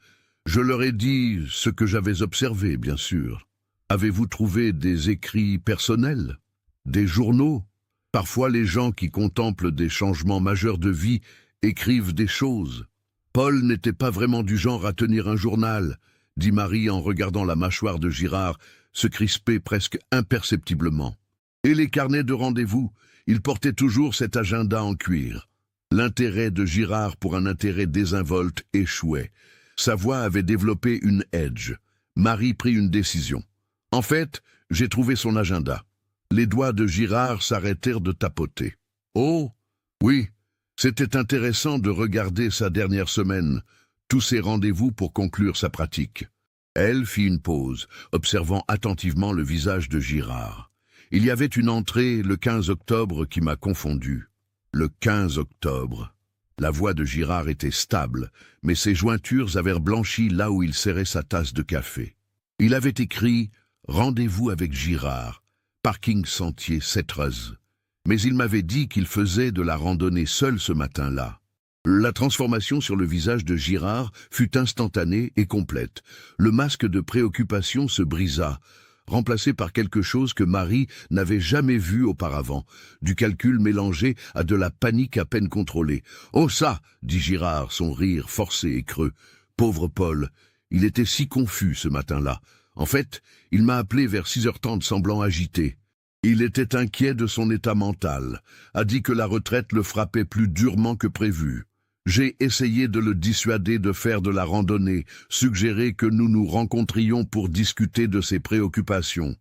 Je leur ai dit ce que j'avais observé, bien sûr. Avez-vous trouvé des écrits personnels? Des journaux? Parfois les gens qui contemplent des changements majeurs de vie écrivent des choses. Paul n'était pas vraiment du genre à tenir un journal, dit Marie en regardant la mâchoire de Girard se crisper presque imperceptiblement. Et les carnets de rendez-vous, il portait toujours cet agenda en cuir. L'intérêt de Girard pour un intérêt désinvolte échouait. Sa voix avait développé une edge. Marie prit une décision. En fait, j'ai trouvé son agenda. Les doigts de Girard s'arrêtèrent de tapoter. Oh, oui, c'était intéressant de regarder sa dernière semaine, tous ses rendez-vous pour conclure sa pratique. Elle fit une pause, observant attentivement le visage de Girard. Il y avait une entrée le 15 octobre qui m'a confondu. Le 15 octobre. La voix de Girard était stable, mais ses jointures avaient blanchi là où il serrait sa tasse de café. Il avait écrit « Rendez-vous avec Girard, parking Sentier Setreuse ». Mais il m'avait dit qu'il faisait de la randonnée seul ce matin-là. La transformation sur le visage de Girard fut instantanée et complète. Le masque de préoccupation se brisa, remplacé par quelque chose que Marie n'avait jamais vu auparavant, du calcul mélangé à de la panique à peine contrôlée. « Oh ça !» dit Girard, son rire forcé et creux. « Pauvre Paul, il était si confus ce matin-là. En fait, il m'a appelé vers 6h30 semblant agité. Il était inquiet de son état mental, a dit que la retraite le frappait plus durement que prévu. J'ai essayé de le dissuader de faire de la randonnée, suggéré que nous nous rencontrions pour discuter de ses préoccupations.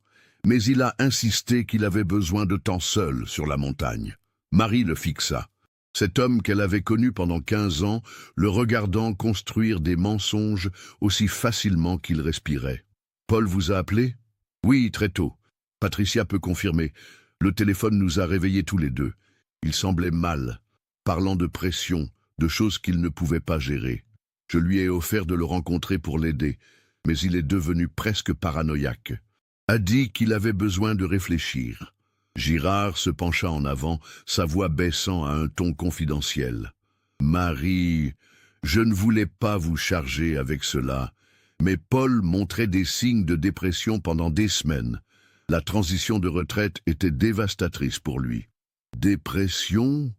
Mais il a insisté qu'il avait besoin de temps seul sur la montagne. Marie le fixa. Cet homme qu'elle avait connu pendant 15 ans, le regardant construire des mensonges aussi facilement qu'il respirait. « Paul vous a appelé ?»« Oui, très tôt. Patricia peut confirmer. Le téléphone nous a réveillés tous les deux. Il semblait mal, parlant de pression, de choses qu'il ne pouvait pas gérer. Je lui ai offert de le rencontrer pour l'aider, mais il est devenu presque paranoïaque. A dit qu'il avait besoin de réfléchir. » Girard se pencha en avant, sa voix baissant à un ton confidentiel. « Marie, je ne voulais pas vous charger avec cela, mais Paul montrait des signes de dépression pendant des semaines. La transition de retraite était dévastatrice pour lui. »« Dépression ?»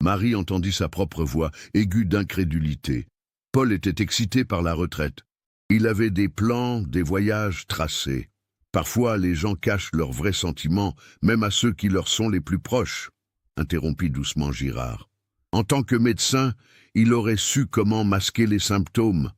Marie entendit sa propre voix, aiguë d'incrédulité. Paul était excité par la retraite. Il avait des plans, des voyages tracés. Parfois, les gens cachent leurs vrais sentiments, même à ceux qui leur sont les plus proches, interrompit doucement Girard. En tant que médecin, il aurait su comment masquer les symptômes.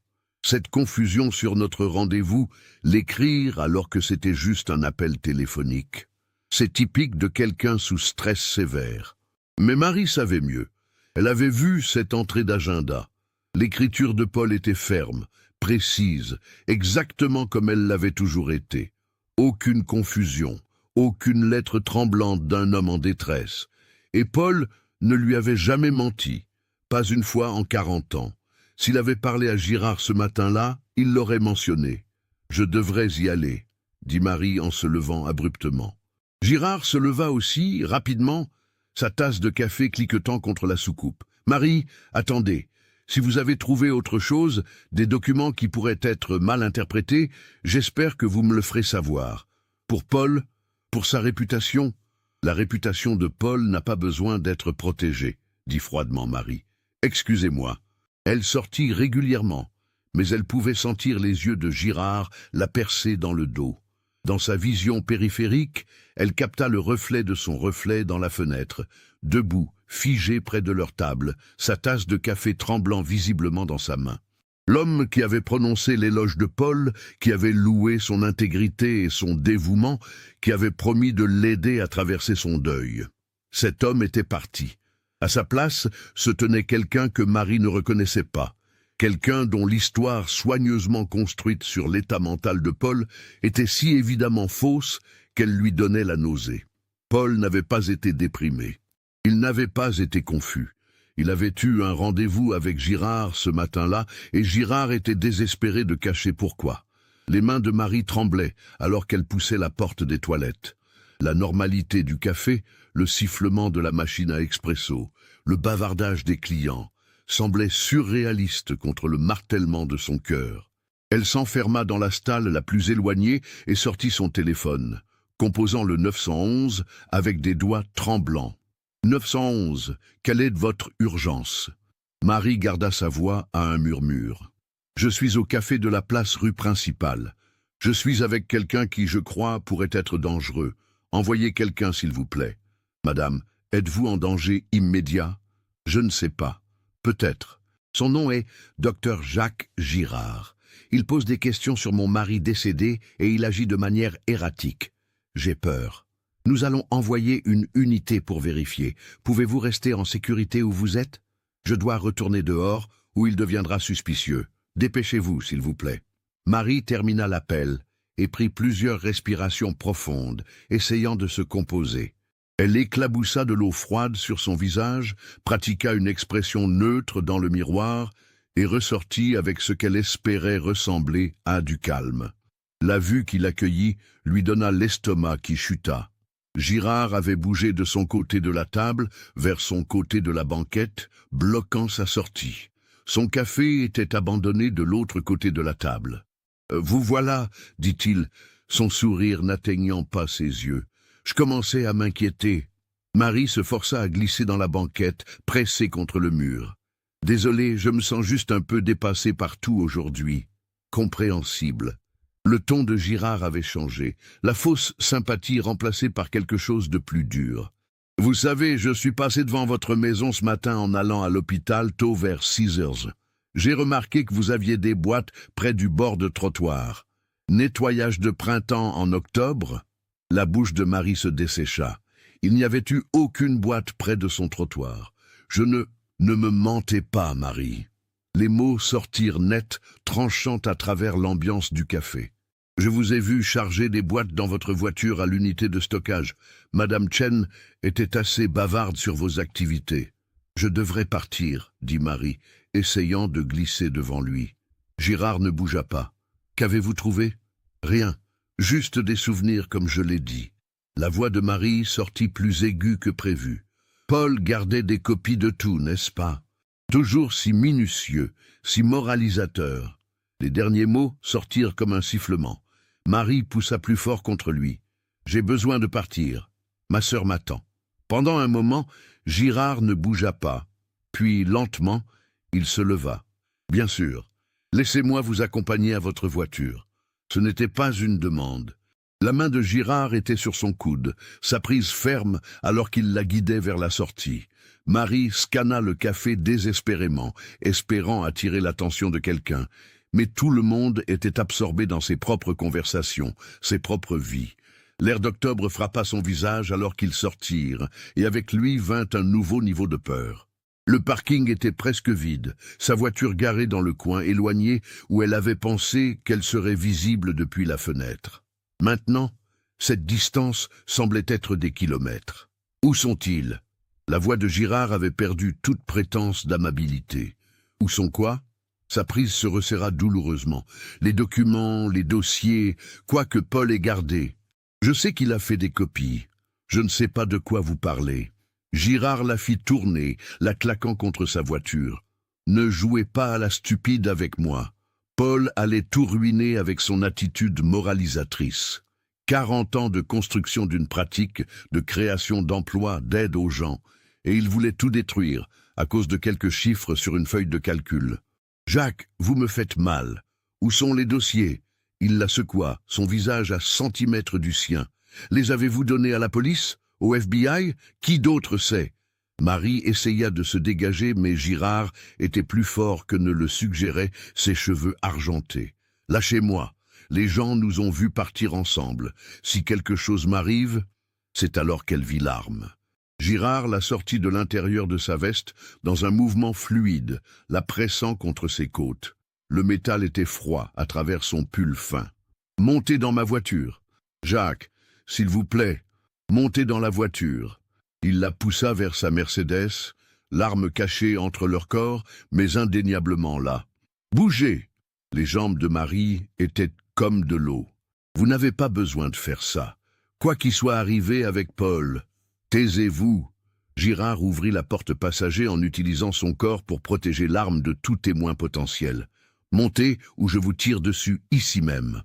Cette confusion sur notre rendez-vous, l'écrire alors que c'était juste un appel téléphonique. C'est typique de quelqu'un sous stress sévère. Mais Marie savait mieux. Elle avait vu cette entrée d'agenda. L'écriture de Paul était ferme, précise, exactement comme elle l'avait toujours été. Aucune confusion, aucune lettre tremblante d'un homme en détresse. Et Paul ne lui avait jamais menti, pas une fois en 40 ans. S'il avait parlé à Girard ce matin-là, il l'aurait mentionné. « Je devrais y aller », dit Marie en se levant abruptement. Girard se leva aussi, rapidement, sa tasse de café cliquetant contre la soucoupe. « Marie, attendez. Si vous avez trouvé autre chose, des documents qui pourraient être mal interprétés, j'espère que vous me le ferez savoir. Pour Paul, pour sa réputation, la réputation de Paul n'a pas besoin d'être protégée, dit froidement Marie. Excusez-moi. » Elle sortit régulièrement, mais elle pouvait sentir les yeux de Girard la percer dans le dos. Dans sa vision périphérique, elle capta le reflet de son reflet dans la fenêtre, debout, figé près de leur table, sa tasse de café tremblant visiblement dans sa main. L'homme qui avait prononcé l'éloge de Paul, qui avait loué son intégrité et son dévouement, qui avait promis de l'aider à traverser son deuil. Cet homme était parti. À sa place se tenait quelqu'un que Marie ne reconnaissait pas, Quelqu'un dont l'histoire soigneusement construite sur l'état mental de Paul était si évidemment fausse qu'elle lui donnait la nausée. Paul n'avait pas été déprimé. Il n'avait pas été confus. Il avait eu un rendez-vous avec Girard ce matin-là, et Girard était désespéré de cacher pourquoi. Les mains de Marie tremblaient alors qu'elle poussait la porte des toilettes. La normalité du café, le sifflement de la machine à expresso, le bavardage des clients, semblaient surréalistes contre le martèlement de son cœur. Elle s'enferma dans la stalle la plus éloignée et sortit son téléphone, composant le 911 avec des doigts tremblants. 911, quelle est votre urgence? Marie garda sa voix à un murmure. Je suis au café de la place rue principale. Je suis avec quelqu'un qui, je crois, pourrait être dangereux. Envoyez quelqu'un, s'il vous plaît. Madame, êtes-vous en danger immédiat? Je ne sais pas. Peut-être. Son nom est Dr Jacques Girard. Il pose des questions sur mon mari décédé et il agit de manière erratique. J'ai peur. Nous allons envoyer une unité pour vérifier. Pouvez-vous rester en sécurité où vous êtes? Je dois retourner dehors, où il deviendra suspicieux. Dépêchez-vous, s'il vous plaît. Marie termina l'appel et prit plusieurs respirations profondes, essayant de se composer. Elle éclaboussa de l'eau froide sur son visage, pratiqua une expression neutre dans le miroir et ressortit avec ce qu'elle espérait ressembler à du calme. La vue qui l'accueillit lui donna l'estomac qui chuta. Girard avait bougé de son côté de la table vers son côté de la banquette, bloquant sa sortie. Son café était abandonné de l'autre côté de la table. « Vous voilà, dit-il, son sourire n'atteignant pas ses yeux. Je commençais à m'inquiéter. » Marie se força à glisser dans la banquette, pressée contre le mur. « Désolé, je me sens juste un peu dépassé par tout aujourd'hui. » Compréhensible. Le ton de Girard avait changé, la fausse sympathie remplacée par quelque chose de plus dur. « Vous savez, je suis passé devant votre maison ce matin en allant à l'hôpital tôt vers 6 heures. J'ai remarqué que vous aviez des boîtes près du bord de trottoir. Nettoyage de printemps en octobre ?» La bouche de Marie se dessécha. Il n'y avait eu aucune boîte près de son trottoir. « Je ne me mentez pas, Marie. » Les mots sortirent nets, tranchant à travers l'ambiance du café. « Je vous ai vu charger des boîtes dans votre voiture à l'unité de stockage. Madame Chen était assez bavarde sur vos activités. »« Je devrais partir, » dit Marie, essayant de glisser devant lui. Girard ne bougea pas. « Qu'avez-vous trouvé ?»« Rien, juste des souvenirs comme je l'ai dit. » La voix de Marie sortit plus aiguë que prévu. « Paul gardait des copies de tout, n'est-ce pas ? Toujours si minutieux, si moralisateur. » Les derniers mots sortirent comme un sifflement. Marie poussa plus fort contre lui. « J'ai besoin de partir. Ma sœur m'attend. » Pendant un moment, Girard ne bougea pas. Puis, lentement, il se leva. « Bien sûr. Laissez-moi vous accompagner à votre voiture. » Ce n'était pas une demande. La main de Girard était sur son coude, sa prise ferme alors qu'il la guidait vers la sortie. Marie scanna le café désespérément, espérant attirer l'attention de quelqu'un. Mais tout le monde était absorbé dans ses propres conversations, ses propres vies. L'air d'octobre frappa son visage alors qu'ils sortirent, et avec lui vint un nouveau niveau de peur. Le parking était presque vide, sa voiture garée dans le coin éloigné où elle avait pensé qu'elle serait visible depuis la fenêtre. Maintenant, cette distance semblait être des kilomètres. Où sont-ils? La voix de Girard avait perdu toute prétence d'amabilité. Où sont quoi? Sa prise se resserra douloureusement. Les documents, les dossiers, quoi que Paul ait gardé. Je sais qu'il a fait des copies. Je ne sais pas de quoi vous parlez. Girard la fit tourner, la claquant contre sa voiture. Ne jouez pas à la stupide avec moi. Paul allait tout ruiner avec son attitude moralisatrice. 40 ans de construction d'une pratique, de création d'emplois, d'aide aux gens, et il voulait tout détruire à cause de quelques chiffres sur une feuille de calcul. « Jacques, vous me faites mal. Où sont les dossiers ?» Il la secoua, son visage à centimètres du sien. « Les avez-vous donnés à la police? Au FBI? Qui d'autre sait ?» Marie essaya de se dégager, mais Girard était plus fort que ne le suggéraient ses cheveux argentés. « Lâchez-moi. Les gens nous ont vus partir ensemble. Si quelque chose m'arrive, c'est alors qu'elle vit l'arme. » Girard la sortit de l'intérieur de sa veste dans un mouvement fluide, la pressant contre ses côtes. Le métal était froid à travers son pull fin. « Montez dans ma voiture. Jacques, s'il vous plaît, montez dans la voiture. » Il la poussa vers sa Mercedes, l'arme cachée entre leurs corps, mais indéniablement là. « Bougez !» Les jambes de Marie étaient comme de l'eau. « Vous n'avez pas besoin de faire ça. Quoi qu'il soit arrivé avec Paul, taisez-vous. » Girard ouvrit la porte passager en utilisant son corps pour protéger l'arme de tout témoin potentiel. « Montez ou je vous tire dessus ici même. »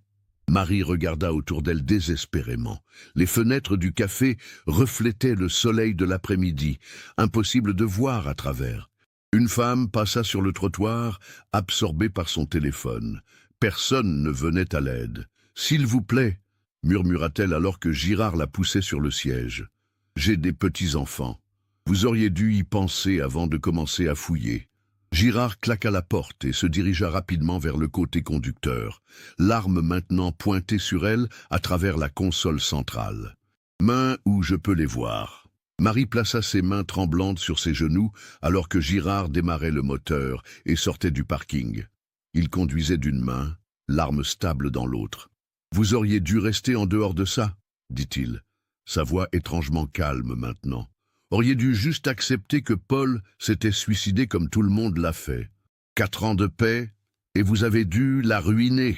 Marie regarda autour d'elle désespérément. Les fenêtres du café reflétaient le soleil de l'après-midi, impossible de voir à travers. Une femme passa sur le trottoir, absorbée par son téléphone. Personne ne venait à l'aide. « S'il vous plaît » murmura-t-elle alors que Girard la poussait sur le siège. « J'ai des petits-enfants. Vous auriez dû y penser avant de commencer à fouiller. » Girard claqua la porte et se dirigea rapidement vers le côté conducteur, l'arme maintenant pointée sur elle à travers la console centrale. « Mains où je peux les voir. » Marie plaça ses mains tremblantes sur ses genoux alors que Girard démarrait le moteur et sortait du parking. Il conduisait d'une main, l'arme stable dans l'autre. « Vous auriez dû rester en dehors de ça, » dit-il, sa voix étrangement calme maintenant. Auriez dû juste accepter que Paul s'était suicidé comme tout le monde l'a fait. 4 ans de paix, et vous avez dû la ruiner.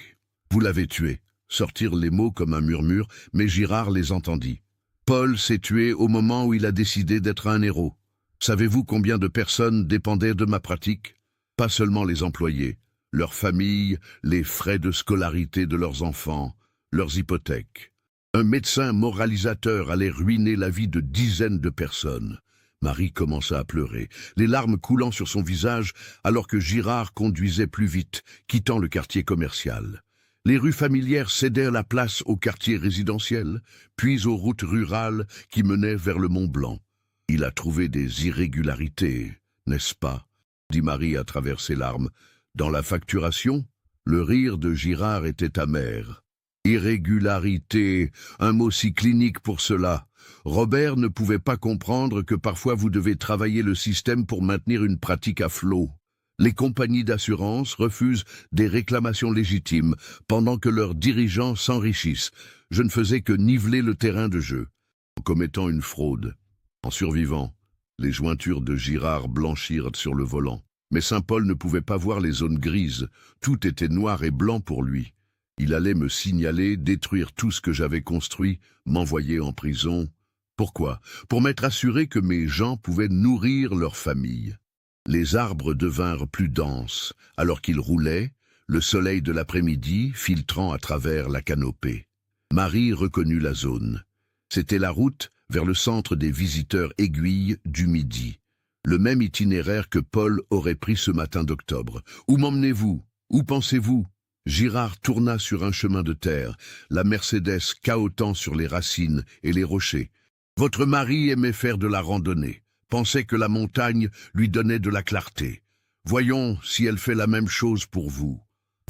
Vous l'avez tué. Sortirent les mots comme un murmure, mais Girard les entendit. Paul s'est tué au moment où il a décidé d'être un héros. Savez-vous combien de personnes dépendaient de ma pratique? Pas seulement les employés, leurs familles, les frais de scolarité de leurs enfants, leurs hypothèques. Un médecin moralisateur allait ruiner la vie de dizaines de personnes. Marie commença à pleurer, les larmes coulant sur son visage alors que Girard conduisait plus vite, quittant le quartier commercial. Les rues familières cédèrent la place au quartier résidentiel, puis aux routes rurales qui menaient vers le Mont-Blanc. « Il a trouvé des irrégularités, n'est-ce pas ?» dit Marie à travers ses larmes. Dans la facturation, le rire de Girard était amer. Irrégularité, un mot si clinique pour cela. Robert ne pouvait pas comprendre que parfois vous devez travailler le système pour maintenir une pratique à flot. Les compagnies d'assurance refusent des réclamations légitimes pendant que leurs dirigeants s'enrichissent. Je ne faisais que niveler le terrain de jeu, en commettant une fraude. En survivant, les jointures de Girard blanchirent sur le volant. Mais Saint-Paul ne pouvait pas voir les zones grises. Tout était noir et blanc pour lui. Il allait me signaler, détruire tout ce que j'avais construit, m'envoyer en prison. Pourquoi? Pour m'être assuré que mes gens pouvaient nourrir leur famille. Les arbres devinrent plus denses, alors qu'ils roulaient, le soleil de l'après-midi filtrant à travers la canopée. Marie reconnut la zone. C'était la route vers le centre des visiteurs aiguilles du Midi. Le même itinéraire que Paul aurait pris ce matin d'octobre. « Où m'emmenez-vous? Où pensez-vous » Girard tourna sur un chemin de terre, la Mercedes cahotant sur les racines et les rochers. Votre mari aimait faire de la randonnée, pensait que la montagne lui donnait de la clarté. Voyons si elle fait la même chose pour vous.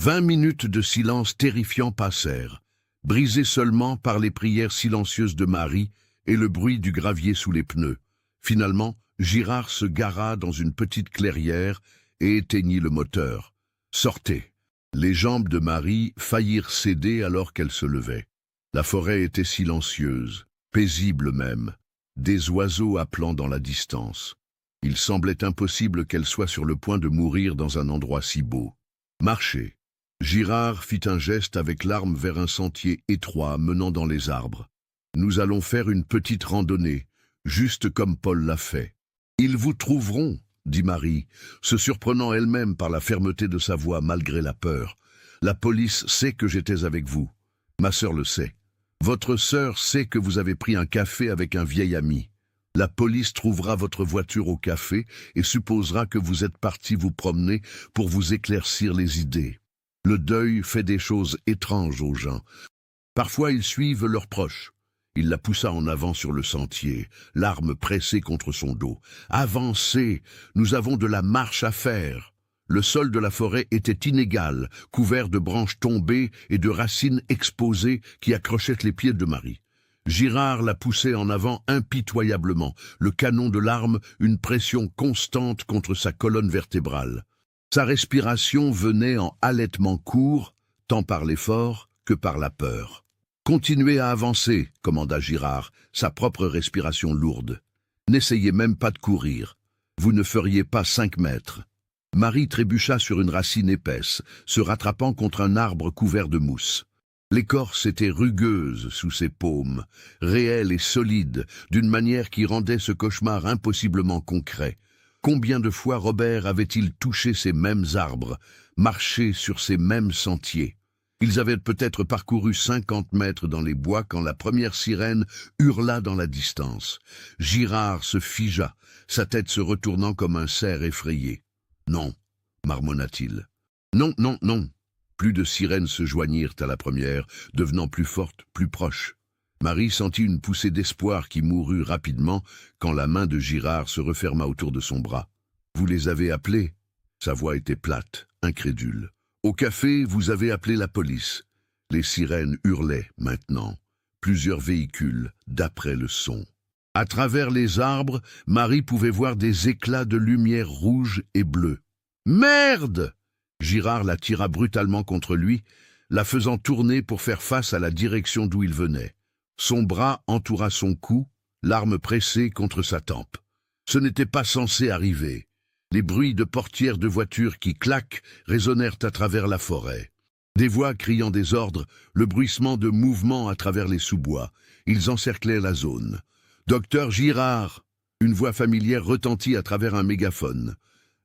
20 minutes de silence terrifiant passèrent, brisées seulement par les prières silencieuses de Marie et le bruit du gravier sous les pneus. Finalement, Girard se gara dans une petite clairière et éteignit le moteur. « Sortez !» Les jambes de Marie faillirent céder alors qu'elle se levait. La forêt était silencieuse, paisible même, des oiseaux appelant dans la distance. Il semblait impossible qu'elle soit sur le point de mourir dans un endroit si beau. Marchez. Girard fit un geste avec l'arme vers un sentier étroit menant dans les arbres. Nous allons faire une petite randonnée, juste comme Paul l'a fait. Ils vous trouveront, dit Marie, se surprenant elle-même par la fermeté de sa voix malgré la peur. La police sait que j'étais avec vous. Ma sœur le sait. Votre sœur sait que vous avez pris un café avec un vieil ami. La police trouvera votre voiture au café et supposera que vous êtes parti vous promener pour vous éclaircir les idées. Le deuil fait des choses étranges aux gens. Parfois ils suivent leurs proches. Il la poussa en avant sur le sentier, l'arme pressée contre son dos. « Avancez, nous avons de la marche à faire !» Le sol de la forêt était inégal, couvert de branches tombées et de racines exposées qui accrochaient les pieds de Marie. Girard la poussait en avant impitoyablement, le canon de l'arme, une pression constante contre sa colonne vertébrale. Sa respiration venait en halètements courts, tant par l'effort que par la peur. « Continuez à avancer », commanda Girard, sa propre respiration lourde. « N'essayez même pas de courir. Vous ne feriez pas 5 mètres. » Marie trébucha sur une racine épaisse, se rattrapant contre un arbre couvert de mousse. L'écorce était rugueuse sous ses paumes, réelle et solide, d'une manière qui rendait ce cauchemar impossiblement concret. Combien de fois Robert avait-il touché ces mêmes arbres, marché sur ces mêmes sentiers? Ils avaient peut-être parcouru 50 mètres dans les bois quand la première sirène hurla dans la distance. Girard se figea, sa tête se retournant comme un cerf effrayé. « Non », marmonna-t-il. « Non, non, non !» Plus de sirènes se joignirent à la première, devenant plus fortes, plus proches. Marie sentit une poussée d'espoir qui mourut rapidement quand la main de Girard se referma autour de son bras. « Vous les avez appelés ?» Sa voix était plate, incrédule. « Au café, vous avez appelé la police. » Les sirènes hurlaient maintenant. Plusieurs véhicules, d'après le son. À travers les arbres, Marie pouvait voir des éclats de lumière rouge et bleue. « Merde !» Girard la tira brutalement contre lui, la faisant tourner pour faire face à la direction d'où il venait. Son bras entoura son cou, l'arme pressée contre sa tempe. Ce n'était pas censé arriver. Les bruits de portières de voitures qui claquent résonnèrent à travers la forêt. Des voix criant des ordres, le bruissement de mouvements à travers les sous-bois. Ils encerclaient la zone. « Docteur Girard !» Une voix familière retentit à travers un mégaphone.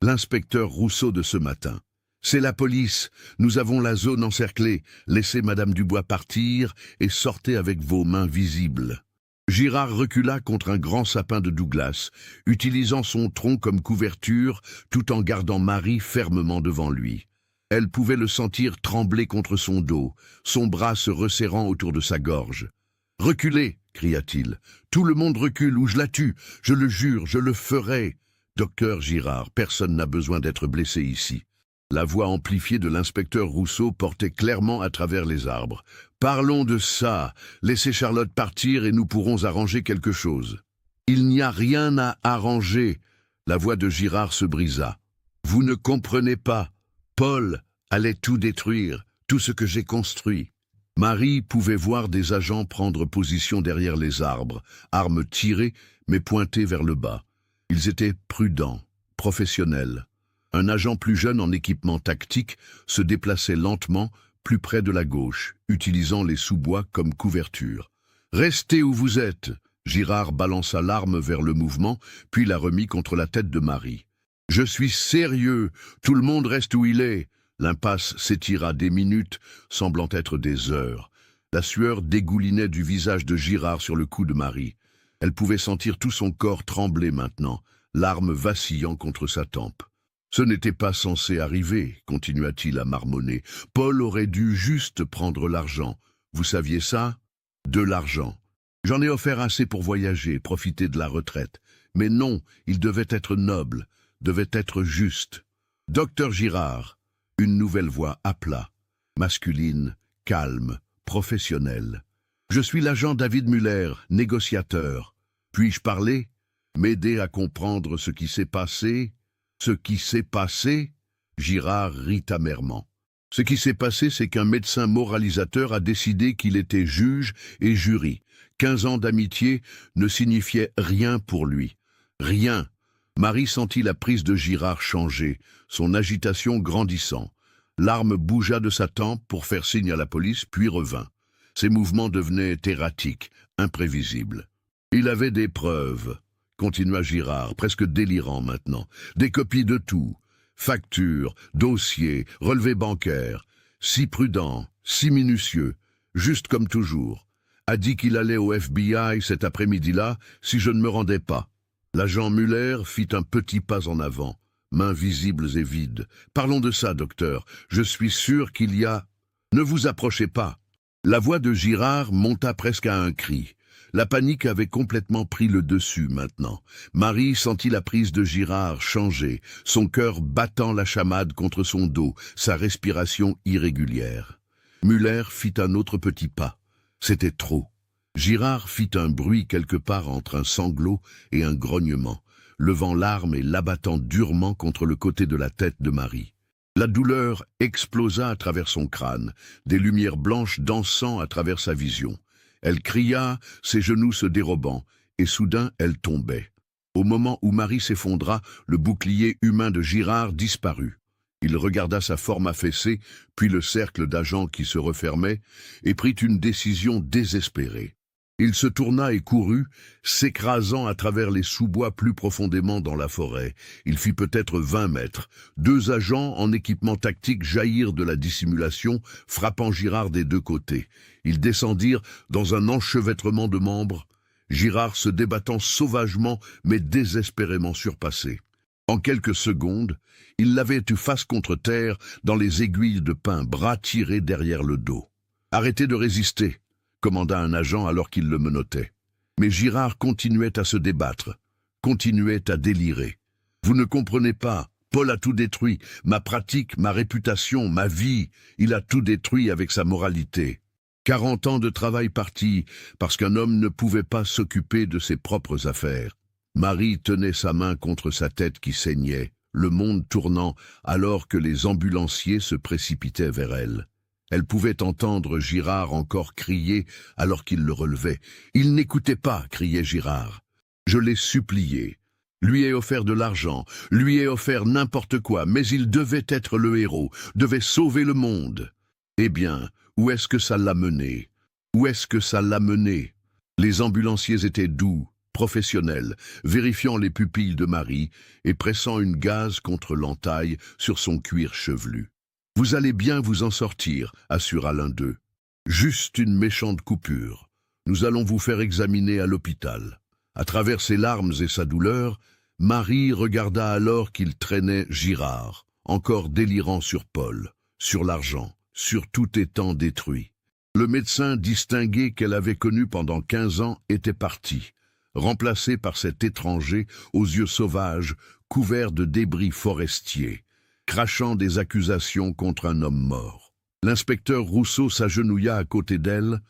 L'inspecteur Rousseau de ce matin. « C'est la police. Nous avons la zone encerclée. Laissez Madame Dubois partir et sortez avec vos mains visibles. » Girard recula contre un grand sapin de Douglas, utilisant son tronc comme couverture tout en gardant Marie fermement devant lui. Elle pouvait le sentir trembler contre son dos, son bras se resserrant autour de sa gorge. « Reculez !» cria-t-il. « Tout le monde recule ou je la tue. Je le jure, je le ferai. » Docteur Girard, personne n'a besoin d'être blessé ici. La voix amplifiée de l'inspecteur Rousseau portait clairement à travers les arbres. « Parlons de ça. Laissez Charlotte partir et nous pourrons arranger quelque chose. » « Il n'y a rien à arranger. » La voix de Girard se brisa. « Vous ne comprenez pas. Paul allait tout détruire, tout ce que j'ai construit. » Marie pouvait voir des agents prendre position derrière les arbres, armes tirées mais pointées vers le bas. Ils étaient prudents, professionnels. Un agent plus jeune en équipement tactique se déplaçait lentement, plus près de la gauche, utilisant les sous-bois comme couverture. « Restez où vous êtes !» Girard balança l'arme vers le mouvement, puis la remit contre la tête de Marie. « Je suis sérieux, tout le monde reste où il est !» L'impasse s'étira des minutes, semblant être des heures. La sueur dégoulinait du visage de Girard sur le cou de Marie. Elle pouvait sentir tout son corps trembler maintenant, l'arme vacillant contre sa tempe. « Ce n'était pas censé arriver, » continua-t-il à marmonner. « Paul aurait dû juste prendre l'argent. Vous saviez ça ? De l'argent. J'en ai offert assez pour voyager, profiter de la retraite. Mais non, il devait être noble, devait être juste. Docteur Girard !» Une nouvelle voix appela, masculine, calme, professionnelle. « Je suis l'agent David Muller, négociateur. Puis-je parler? M'aider à comprendre ce qui s'est passé? » « Ce qui s'est passé ?» Girard rit amèrement. « Ce qui s'est passé, c'est qu'un médecin moralisateur a décidé qu'il était juge et jury. 15 ans d'amitié ne signifiaient rien pour lui. Rien. » Marie sentit la prise de Girard changer, son agitation grandissant. L'arme bougea de sa tempe pour faire signe à la police, puis revint. Ses mouvements devenaient erratiques, imprévisibles. Il avait des preuves, continua Girard, presque délirant maintenant. Des copies de tout. Factures, dossiers, relevés bancaires. Si prudent, si minutieux, juste comme toujours. A dit qu'il allait au FBI cet après-midi-là si je ne me rendais pas. L'agent Muller fit un petit pas en avant, mains visibles et vides. « Parlons de ça, docteur. Je suis sûr qu'il y a... » « Ne vous approchez pas. » La voix de Girard monta presque à un cri. La panique avait complètement pris le dessus maintenant. Marie sentit la prise de Girard changer, son cœur battant la chamade contre son dos, sa respiration irrégulière. Muller fit un autre petit pas. C'était trop. Girard fit un bruit quelque part entre un sanglot et un grognement, levant l'arme et l'abattant durement contre le côté de la tête de Marie. La douleur explosa à travers son crâne, des lumières blanches dansant à travers sa vision. Elle cria, ses genoux se dérobant, et soudain elle tombait. Au moment où Marie s'effondra, le bouclier humain de Girard disparut. Il regarda sa forme affaissée, puis le cercle d'agents qui se refermait, et prit une décision désespérée. Il se tourna et courut, s'écrasant à travers les sous-bois plus profondément dans la forêt. Il fit peut-être 20 mètres. 2 agents en équipement tactique jaillirent de la dissimulation, frappant Girard des 2 côtés. Ils descendirent dans un enchevêtrement de membres, Girard se débattant sauvagement mais désespérément surpassé. En quelques secondes, il l'avait eu face contre terre dans les aiguilles de pin, bras tirés derrière le dos. « Arrêtez de résister !» commanda un agent alors qu'il le menottait. Mais Girard continuait à se débattre, continuait à délirer. « Vous ne comprenez pas, Paul a tout détruit, ma pratique, ma réputation, ma vie, il a tout détruit avec sa moralité. 40 ans de travail partis, parce qu'un homme ne pouvait pas s'occuper de ses propres affaires. » Marie tenait sa main contre sa tête qui saignait, le monde tournant alors que les ambulanciers se précipitaient vers elle. Elle pouvait entendre Girard encore crier alors qu'il le relevait. « Il n'écoutait pas !» criait Girard. « Je l'ai supplié. Lui ai offert de l'argent, lui ai offert n'importe quoi, mais il devait être le héros, devait sauver le monde. Eh bien, où est-ce que ça l'a mené? Où est-ce que ça l'a mené ?» Les ambulanciers étaient doux, professionnels, vérifiant les pupilles de Marie et pressant une gaze contre l'entaille sur son cuir chevelu. « Vous allez bien vous en sortir, » assura l'un d'eux. « Juste une méchante coupure. Nous allons vous faire examiner à l'hôpital. » À travers ses larmes et sa douleur, Marie regarda alors qu'il traînait Girard, encore délirant sur Paul, sur l'argent, sur tout étant détruit. Le médecin distingué qu'elle avait connu pendant 15 ans était parti, remplacé par cet étranger aux yeux sauvages, couvert de débris forestiers, crachant des accusations contre un homme mort. L'inspecteur Rousseau s'agenouilla à côté d'elle,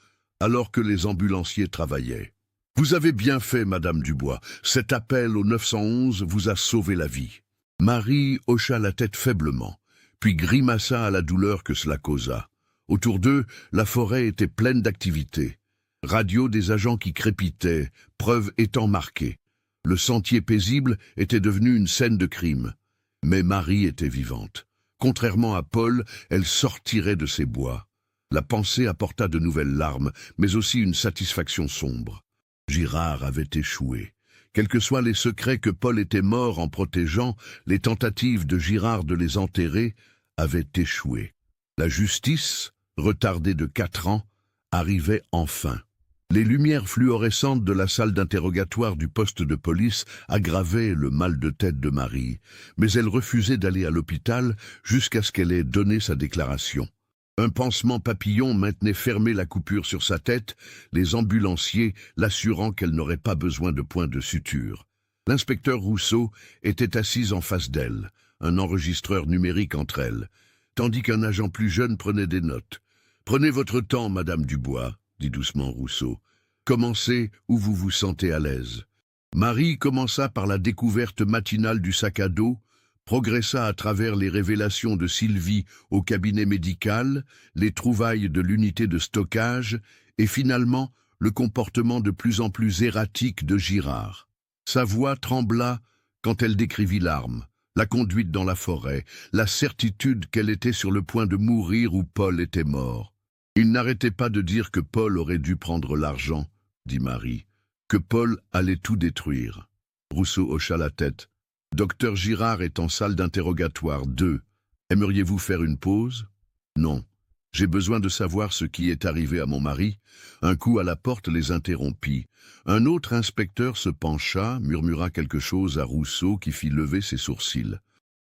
alors que les ambulanciers travaillaient. « Vous avez bien fait, Madame Dubois. Cet appel au 911 vous a sauvé la vie. » Marie hocha la tête faiblement, puis grimaça à la douleur que cela causa. Autour d'eux, la forêt était pleine d'activité. Radio des agents qui crépitaient, preuve étant marquée. Le sentier paisible était devenu une scène de crime. Mais Marie était vivante. Contrairement à Paul, elle sortirait de ces bois. La pensée apporta de nouvelles larmes, mais aussi une satisfaction sombre. Girard avait échoué. Quels que soient les secrets que Paul était mort en protégeant, les tentatives de Girard de les enterrer avaient échoué. La justice, retardée de 4 ans, arrivait enfin. Les lumières fluorescentes de la salle d'interrogatoire du poste de police aggravaient le mal de tête de Marie, mais elle refusait d'aller à l'hôpital jusqu'à ce qu'elle ait donné sa déclaration. Un pansement papillon maintenait fermée la coupure sur sa tête, les ambulanciers l'assurant qu'elle n'aurait pas besoin de point de suture. L'inspecteur Rousseau était assis en face d'elle, un enregistreur numérique entre elles, tandis qu'un agent plus jeune prenait des notes. « Prenez votre temps, Madame Dubois, » dit doucement Rousseau. « Commencez où vous vous sentez à l'aise. » Marie commença par la découverte matinale du sac à dos, progressa à travers les révélations de Sylvie au cabinet médical, les trouvailles de l'unité de stockage et finalement le comportement de plus en plus erratique de Girard. Sa voix trembla quand elle décrivit l'arme, la conduite dans la forêt, la certitude qu'elle était sur le point de mourir où Paul était mort. Il n'arrêtait pas de dire que Paul aurait dû prendre l'argent, dit Marie, que Paul allait tout détruire. Rousseau hocha la tête. Docteur Girard est en salle d'interrogatoire 2. Aimeriez-vous faire une pause? Non. J'ai besoin de savoir ce qui est arrivé à mon mari. Un coup à la porte les interrompit. Un autre inspecteur se pencha, murmura quelque chose à Rousseau qui fit lever ses sourcils.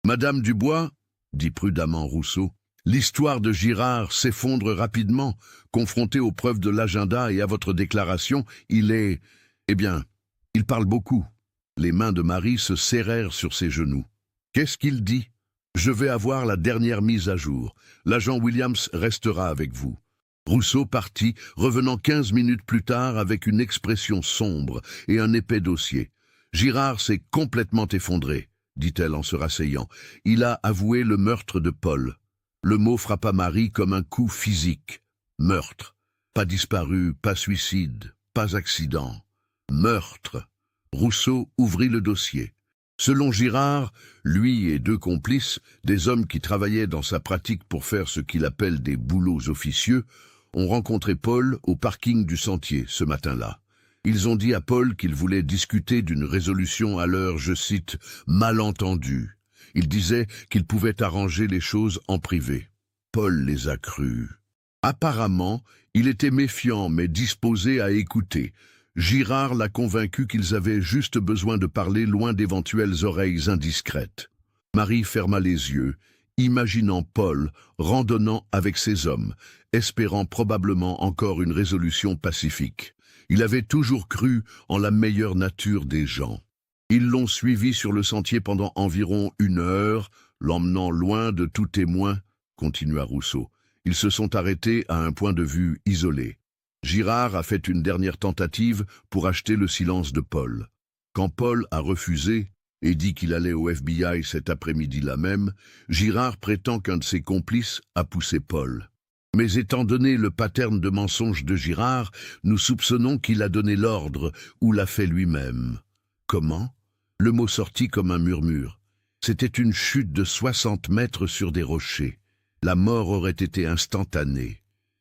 Madame Dubois, dit prudemment Rousseau, l'histoire de Girard s'effondre rapidement. Confronté aux preuves de l'agenda et à votre déclaration, il est... Eh bien, il parle beaucoup. Les mains de Marie se serrèrent sur ses genoux. Qu'est-ce qu'il dit? Je vais avoir la dernière mise à jour. L'agent Williams restera avec vous. Rousseau partit, revenant 15 minutes plus tard avec une expression sombre et un épais dossier. « Girard s'est complètement effondré, dit-elle en se rasseyant. Il a avoué le meurtre de Paul. Le mot frappa Marie comme un coup physique. Meurtre. Pas disparu, pas suicide, pas accident. Meurtre. » Rousseau ouvrit le dossier. Selon Girard, lui et 2 complices, des hommes qui travaillaient dans sa pratique pour faire ce qu'il appelle des boulots officieux, ont rencontré Paul au parking du Sentier ce matin-là. Ils ont dit à Paul qu'ils voulaient discuter d'une résolution à leur, je cite, « malentendu ». Ils disaient qu'ils pouvaient arranger les choses en privé. Paul les a crus. Apparemment, il était méfiant mais disposé à écouter. Girard l'a convaincu qu'ils avaient juste besoin de parler loin d'éventuelles oreilles indiscrètes. Marie ferma les yeux, imaginant Paul randonnant avec ses hommes, espérant probablement encore une résolution pacifique. Il avait toujours cru en la meilleure nature des gens. Ils l'ont suivi sur le sentier pendant environ 1 heure, l'emmenant loin de tout témoin, continua Rousseau. Ils se sont arrêtés à un point de vue isolé. Girard a fait une dernière tentative pour acheter le silence de Paul. Quand Paul a refusé et dit qu'il allait au FBI cet après-midi-là même, Girard prétend qu'un de ses complices a poussé Paul. Mais étant donné le pattern de mensonges de Girard, nous soupçonnons qu'il a donné l'ordre ou l'a fait lui-même. Comment? Le mot sortit comme un murmure. C'était une chute de 60 mètres sur des rochers. La mort aurait été instantanée.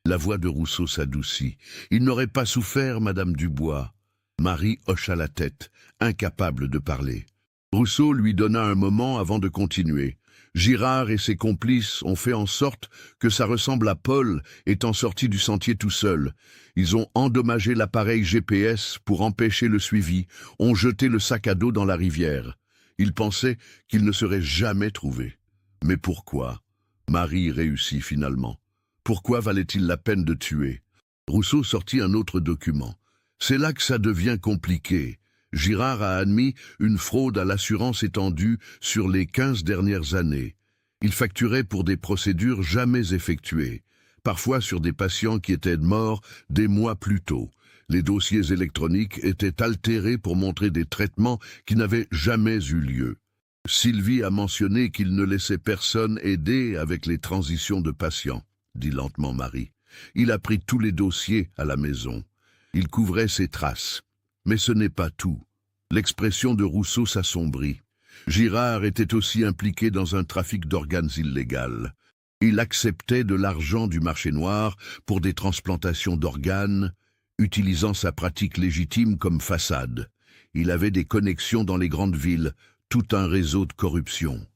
La voix de Rousseau s'adoucit. Il n'aurait pas souffert, Madame Dubois. Marie hocha la tête, incapable de parler. Rousseau lui donna un moment avant de continuer. Girard et ses complices ont fait en sorte que ça ressemble à Paul étant sorti du sentier tout seul. Ils ont endommagé l'appareil GPS pour empêcher le suivi, ont jeté le sac à dos dans la rivière. Ils pensaient qu'il ne serait jamais trouvé. Mais pourquoi? Marie réussit finalement. Pourquoi valait-il la peine de tuer? Rousseau sortit un autre document. C'est là que ça devient compliqué. Girard a admis une fraude à l'assurance étendue sur les 15 dernières années. Il facturait pour des procédures jamais effectuées, parfois sur des patients qui étaient morts des mois plus tôt. Les dossiers électroniques étaient altérés pour montrer des traitements qui n'avaient jamais eu lieu. Sylvie a mentionné qu'il ne laissait personne aider avec les transitions de patients, dit lentement Marie. Il a pris tous les dossiers à la maison. Il couvrait ses traces. Mais ce n'est pas tout. L'expression de Rousseau s'assombrit. Girard était aussi impliqué dans un trafic d'organes illégal. Il acceptait de l'argent du marché noir pour des transplantations d'organes, utilisant sa pratique légitime comme façade. Il avait des connexions dans les grandes villes, tout un réseau de corruption.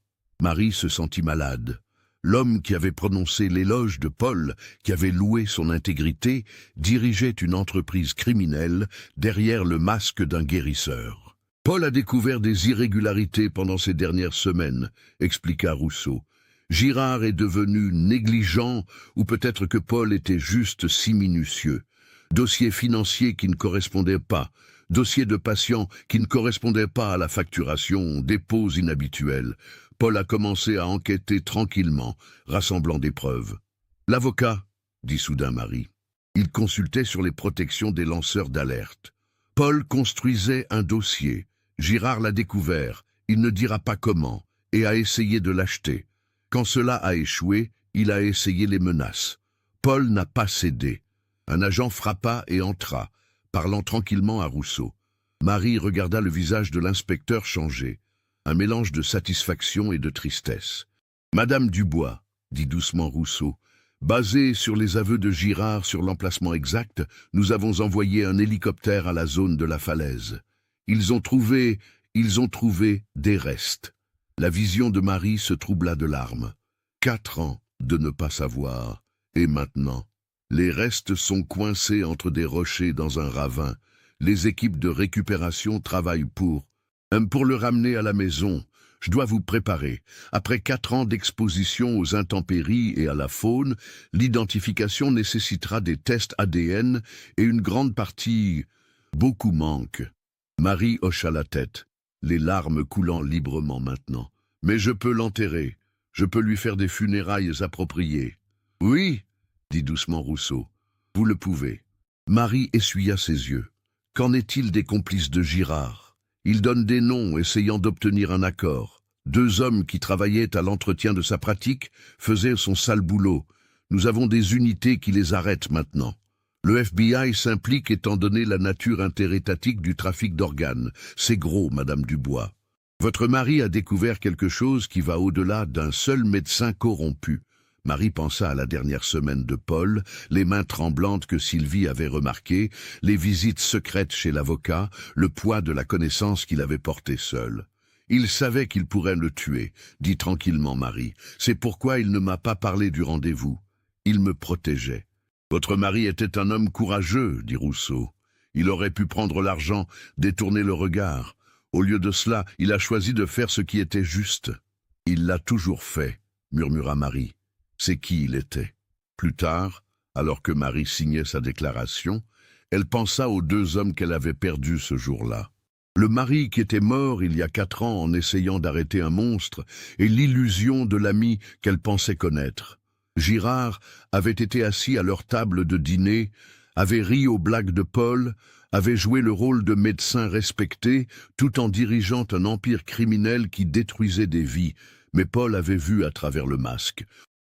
Marie se sentit malade. L'homme qui avait prononcé l'éloge de Paul, qui avait loué son intégrité, dirigeait une entreprise criminelle derrière le masque d'un guérisseur. Paul a découvert des irrégularités pendant ces dernières semaines, expliqua Rousseau. Girard est devenu négligent, ou peut-être que Paul était juste si minutieux. Dossiers financiers qui ne correspondaient pas, dossiers de patients qui ne correspondaient pas à la facturation, dépôts inhabituels. Paul a commencé à enquêter tranquillement, rassemblant des preuves. « L'avocat » dit soudain Marie. Il consultait sur les protections des lanceurs d'alerte. Paul construisait un dossier. Girard l'a découvert, il ne dira pas comment, et a essayé de l'acheter. Quand cela a échoué, il a essayé les menaces. Paul n'a pas cédé. Un agent frappa et entra, parlant tranquillement à Rousseau. Marie regarda le visage de l'inspecteur changer. Un mélange de satisfaction et de tristesse. « Madame Dubois, » dit doucement Rousseau, « basé sur les aveux de Girard sur l'emplacement exact, nous avons envoyé un hélicoptère à la zone de la falaise. Ils ont trouvé des restes. » La vision de Marie se troubla de larmes. 4 ans de ne pas savoir. Et maintenant, les restes sont coincés entre des rochers dans un ravin. Les équipes de récupération travaillent pour le ramener à la maison. Je dois vous préparer. Après 4 ans d'exposition aux intempéries et à la faune, l'identification nécessitera des tests ADN et une grande partie... Beaucoup manque. Marie hocha la tête, les larmes coulant librement maintenant. Mais je peux l'enterrer. Je peux lui faire des funérailles appropriées. Oui, dit doucement Rousseau. Vous le pouvez. Marie essuya ses yeux. Qu'en est-il des complices de Girard? Il donne des noms, essayant d'obtenir un accord. 2 hommes qui travaillaient à l'entretien de sa pratique faisaient son sale boulot. Nous avons des unités qui les arrêtent maintenant. Le FBI s'implique étant donné la nature interétatique du trafic d'organes. C'est gros, Madame Dubois. Votre mari a découvert quelque chose qui va au-delà d'un seul médecin corrompu. Marie pensa à la dernière semaine de Paul, les mains tremblantes que Sylvie avait remarquées, les visites secrètes chez l'avocat, le poids de la connaissance qu'il avait portée seul. Il savait qu'il pourrait le tuer, dit tranquillement Marie. C'est pourquoi il ne m'a pas parlé du rendez-vous. Il me protégeait. Votre mari était un homme courageux, dit Rousseau. Il aurait pu prendre l'argent, détourner le regard. Au lieu de cela, il a choisi de faire ce qui était juste. Il l'a toujours fait, murmura Marie. C'est qui il était. Plus tard, alors que Marie signait sa déclaration, elle pensa aux 2 hommes qu'elle avait perdus ce jour-là. Le mari qui était mort il y a 4 ans en essayant d'arrêter un monstre et l'illusion de l'ami qu'elle pensait connaître. Girard avait été assis à leur table de dîner, avait ri aux blagues de Paul, avait joué le rôle de médecin respecté tout en dirigeant un empire criminel qui détruisait des vies, mais Paul avait vu à travers le masque.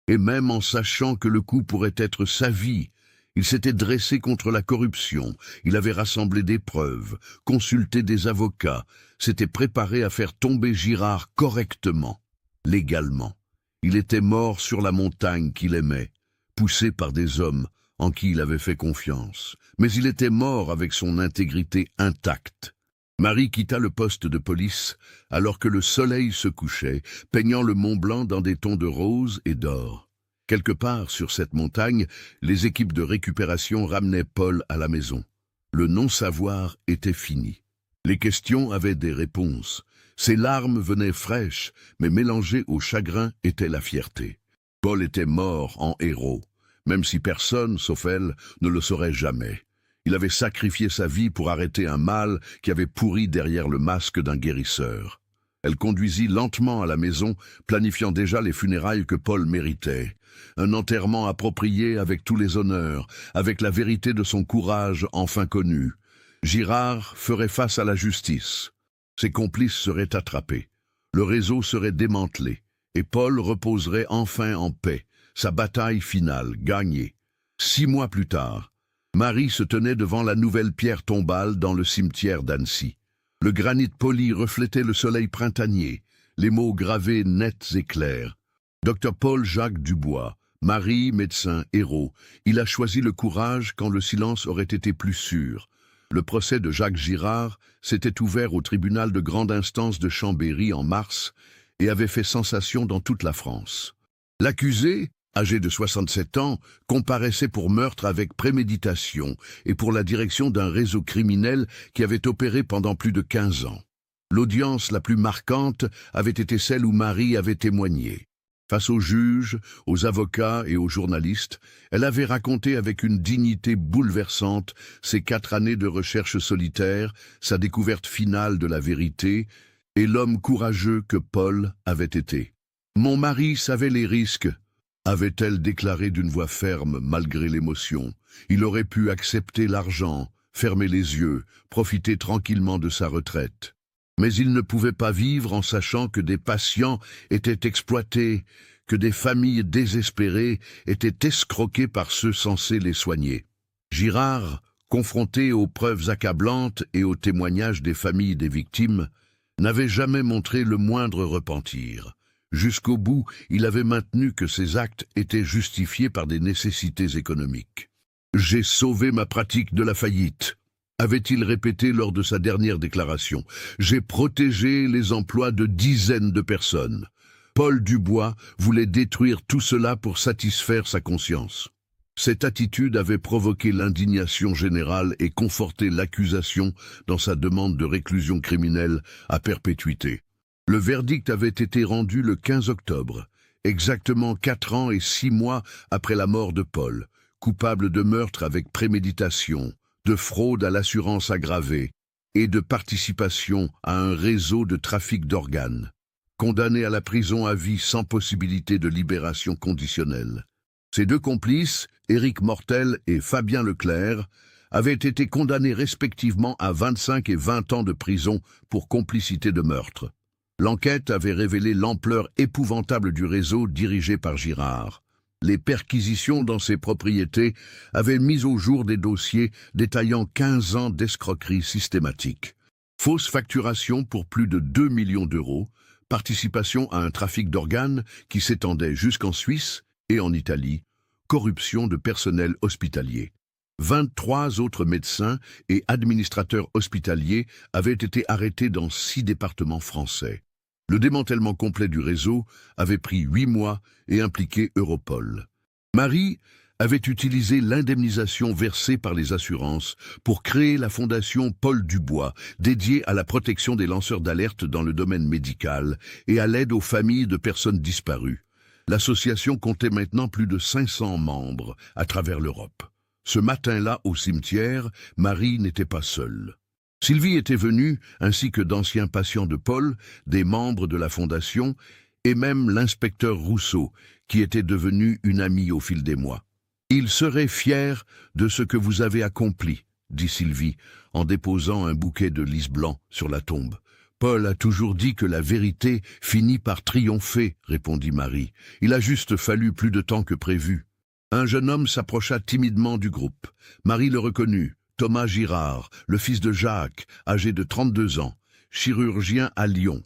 Et même en sachant que le coup pourrait être sa vie, il s'était dressé contre la corruption, il avait rassemblé des preuves, consulté des avocats, s'était préparé à faire tomber Girard correctement, légalement. Il était mort sur la montagne qu'il aimait, poussé par des hommes en qui il avait fait confiance, mais il était mort avec son intégrité intacte. Marie quitta le poste de police alors que le soleil se couchait, peignant le Mont Blanc dans des tons de rose et d'or. Quelque part sur cette montagne, les équipes de récupération ramenaient Paul à la maison. Le non-savoir était fini. Les questions avaient des réponses. Ses larmes venaient fraîches, mais mélangées au chagrin était la fierté. Paul était mort en héros, même si personne, sauf elle, ne le saurait jamais. Il avait sacrifié sa vie pour arrêter un mal qui avait pourri derrière le masque d'un guérisseur. Elle conduisit lentement à la maison, planifiant déjà les funérailles que Paul méritait. Un enterrement approprié avec tous les honneurs, avec la vérité de son courage enfin connue. Girard ferait face à la justice. Ses complices seraient attrapés. Le réseau serait démantelé. Et Paul reposerait enfin en paix. Sa bataille finale, gagnée. 6 mois plus tard, Marie se tenait devant la nouvelle pierre tombale dans le cimetière d'Annecy. Le granit poli reflétait le soleil printanier, les mots gravés nets et clairs. Dr Paul-Jacques Dubois, Marie, médecin, héros, il a choisi le courage quand le silence aurait été plus sûr. Le procès de Jacques Girard s'était ouvert au tribunal de grande instance de Chambéry en mars et avait fait sensation dans toute la France. L'accusé, âgé de 67 ans, comparaissait pour meurtre avec préméditation et pour la direction d'un réseau criminel qui avait opéré pendant plus de 15 ans. L'audience la plus marquante avait été celle où Marie avait témoigné. Face aux juges, aux avocats et aux journalistes, elle avait raconté avec une dignité bouleversante ses 4 années de recherche solitaire, sa découverte finale de la vérité et l'homme courageux que Paul avait été. « Mon mari savait les risques », avait-elle déclaré d'une voix ferme malgré l'émotion. Il aurait pu accepter l'argent, fermer les yeux, profiter tranquillement de sa retraite. Mais il ne pouvait pas vivre en sachant que des patients étaient exploités, que des familles désespérées étaient escroquées par ceux censés les soigner. Girard, confronté aux preuves accablantes et aux témoignages des familles des victimes, n'avait jamais montré le moindre repentir. Jusqu'au bout, il avait maintenu que ses actes étaient justifiés par des nécessités économiques. « J'ai sauvé ma pratique de la faillite », avait-il répété lors de sa dernière déclaration. « J'ai protégé les emplois de dizaines de personnes. » Paul Dubois voulait détruire tout cela pour satisfaire sa conscience. Cette attitude avait provoqué l'indignation générale et conforté l'accusation dans sa demande de réclusion criminelle à perpétuité. Le verdict avait été rendu le 15 octobre, exactement 4 ans et 6 mois après la mort de Paul, coupable de meurtre avec préméditation, de fraude à l'assurance aggravée et de participation à un réseau de trafic d'organes, condamné à la prison à vie sans possibilité de libération conditionnelle. Ses deux complices, Éric Mortel et Fabien Leclerc, avaient été condamnés respectivement à 25 et 20 ans de prison pour complicité de meurtre. L'enquête avait révélé l'ampleur épouvantable du réseau dirigé par Girard. Les perquisitions dans ses propriétés avaient mis au jour des dossiers détaillant 15 ans d'escroquerie systématique. Fausse facturation pour plus de 2 millions d'euros, participation à un trafic d'organes qui s'étendait jusqu'en Suisse et en Italie, corruption de personnel hospitalier. 23 autres médecins et administrateurs hospitaliers avaient été arrêtés dans 6 départements français. Le démantèlement complet du réseau avait pris 8 mois et impliqué Europol. Marie avait utilisé l'indemnisation versée par les assurances pour créer la fondation Paul Dubois, dédiée à la protection des lanceurs d'alerte dans le domaine médical et à l'aide aux familles de personnes disparues. L'association comptait maintenant plus de 500 membres à travers l'Europe. Ce matin-là, au cimetière, Marie n'était pas seule. Sylvie était venue, ainsi que d'anciens patients de Paul, des membres de la fondation, et même l'inspecteur Rousseau, qui était devenu une amie au fil des mois. « Il serait fier de ce que vous avez accompli », dit Sylvie, en déposant un bouquet de lys blanc sur la tombe. « Paul a toujours dit que la vérité finit par triompher », répondit Marie. « Il a juste fallu plus de temps que prévu. » Un jeune homme s'approcha timidement du groupe. Marie le reconnut. Thomas Girard, le fils de Jacques, âgé de 32 ans, chirurgien à Lyon.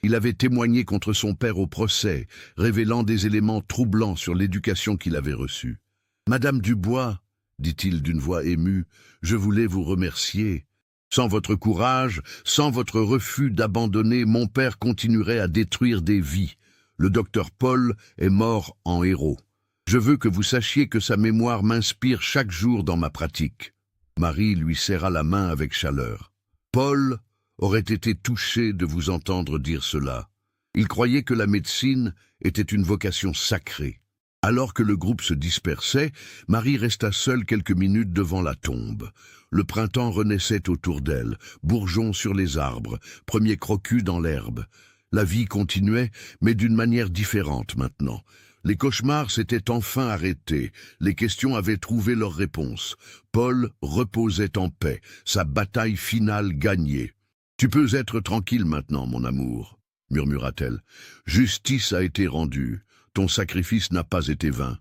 Il avait témoigné contre son père au procès, révélant des éléments troublants sur l'éducation qu'il avait reçue. « Madame Dubois, dit-il d'une voix émue, je voulais vous remercier. Sans votre courage, sans votre refus d'abandonner, mon père continuerait à détruire des vies. Le docteur Paul est mort en héros. Je veux que vous sachiez que sa mémoire m'inspire chaque jour dans ma pratique. » Marie lui serra la main avec chaleur. Paul aurait été touché de vous entendre dire cela. Il croyait que la médecine était une vocation sacrée. Alors que le groupe se dispersait, Marie resta seule quelques minutes devant la tombe. Le printemps renaissait autour d'elle, bourgeons sur les arbres, premiers crocus dans l'herbe. La vie continuait, mais d'une manière différente maintenant. Les cauchemars s'étaient enfin arrêtés, les questions avaient trouvé leur réponse. Paul reposait en paix, sa bataille finale gagnée. « Tu peux être tranquille maintenant, mon amour, » murmura-t-elle. « Justice a été rendue, ton sacrifice n'a pas été vain. »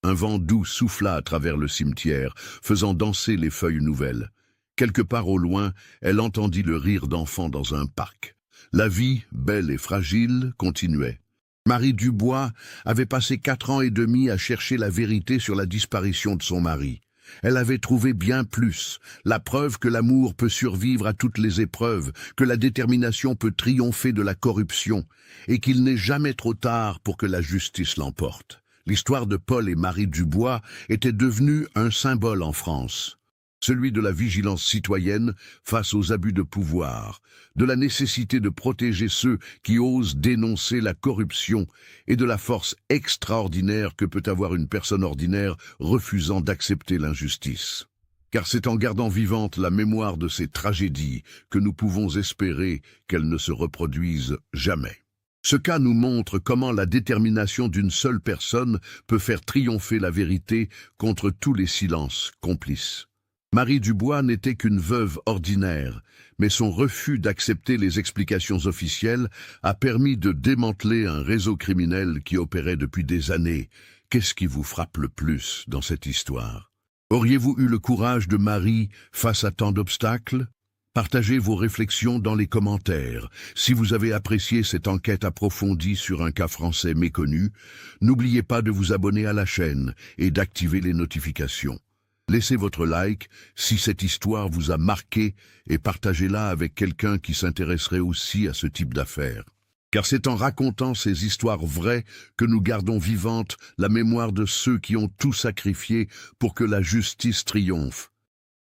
Un vent doux souffla à travers le cimetière, faisant danser les feuilles nouvelles. Quelque part au loin, elle entendit le rire d'enfants dans un parc. La vie, belle et fragile, continuait. Marie Dubois avait passé 4 ans et demi à chercher la vérité sur la disparition de son mari. Elle avait trouvé bien plus, la preuve que l'amour peut survivre à toutes les épreuves, que la détermination peut triompher de la corruption, et qu'il n'est jamais trop tard pour que la justice l'emporte. L'histoire de Paul et Marie Dubois était devenue un symbole en France. Celui de la vigilance citoyenne face aux abus de pouvoir, de la nécessité de protéger ceux qui osent dénoncer la corruption et de la force extraordinaire que peut avoir une personne ordinaire refusant d'accepter l'injustice. Car c'est en gardant vivante la mémoire de ces tragédies que nous pouvons espérer qu'elles ne se reproduisent jamais. Ce cas nous montre comment la détermination d'une seule personne peut faire triompher la vérité contre tous les silences complices. Marie Dubois n'était qu'une veuve ordinaire, mais son refus d'accepter les explications officielles a permis de démanteler un réseau criminel qui opérait depuis des années. Qu'est-ce qui vous frappe le plus dans cette histoire? Auriez-vous eu le courage de Marie face à tant d'obstacles? Partagez vos réflexions dans les commentaires. Si vous avez apprécié cette enquête approfondie sur un cas français méconnu, n'oubliez pas de vous abonner à la chaîne et d'activer les notifications. Laissez votre like si cette histoire vous a marqué et partagez-la avec quelqu'un qui s'intéresserait aussi à ce type d'affaires. Car c'est en racontant ces histoires vraies que nous gardons vivante la mémoire de ceux qui ont tout sacrifié pour que la justice triomphe.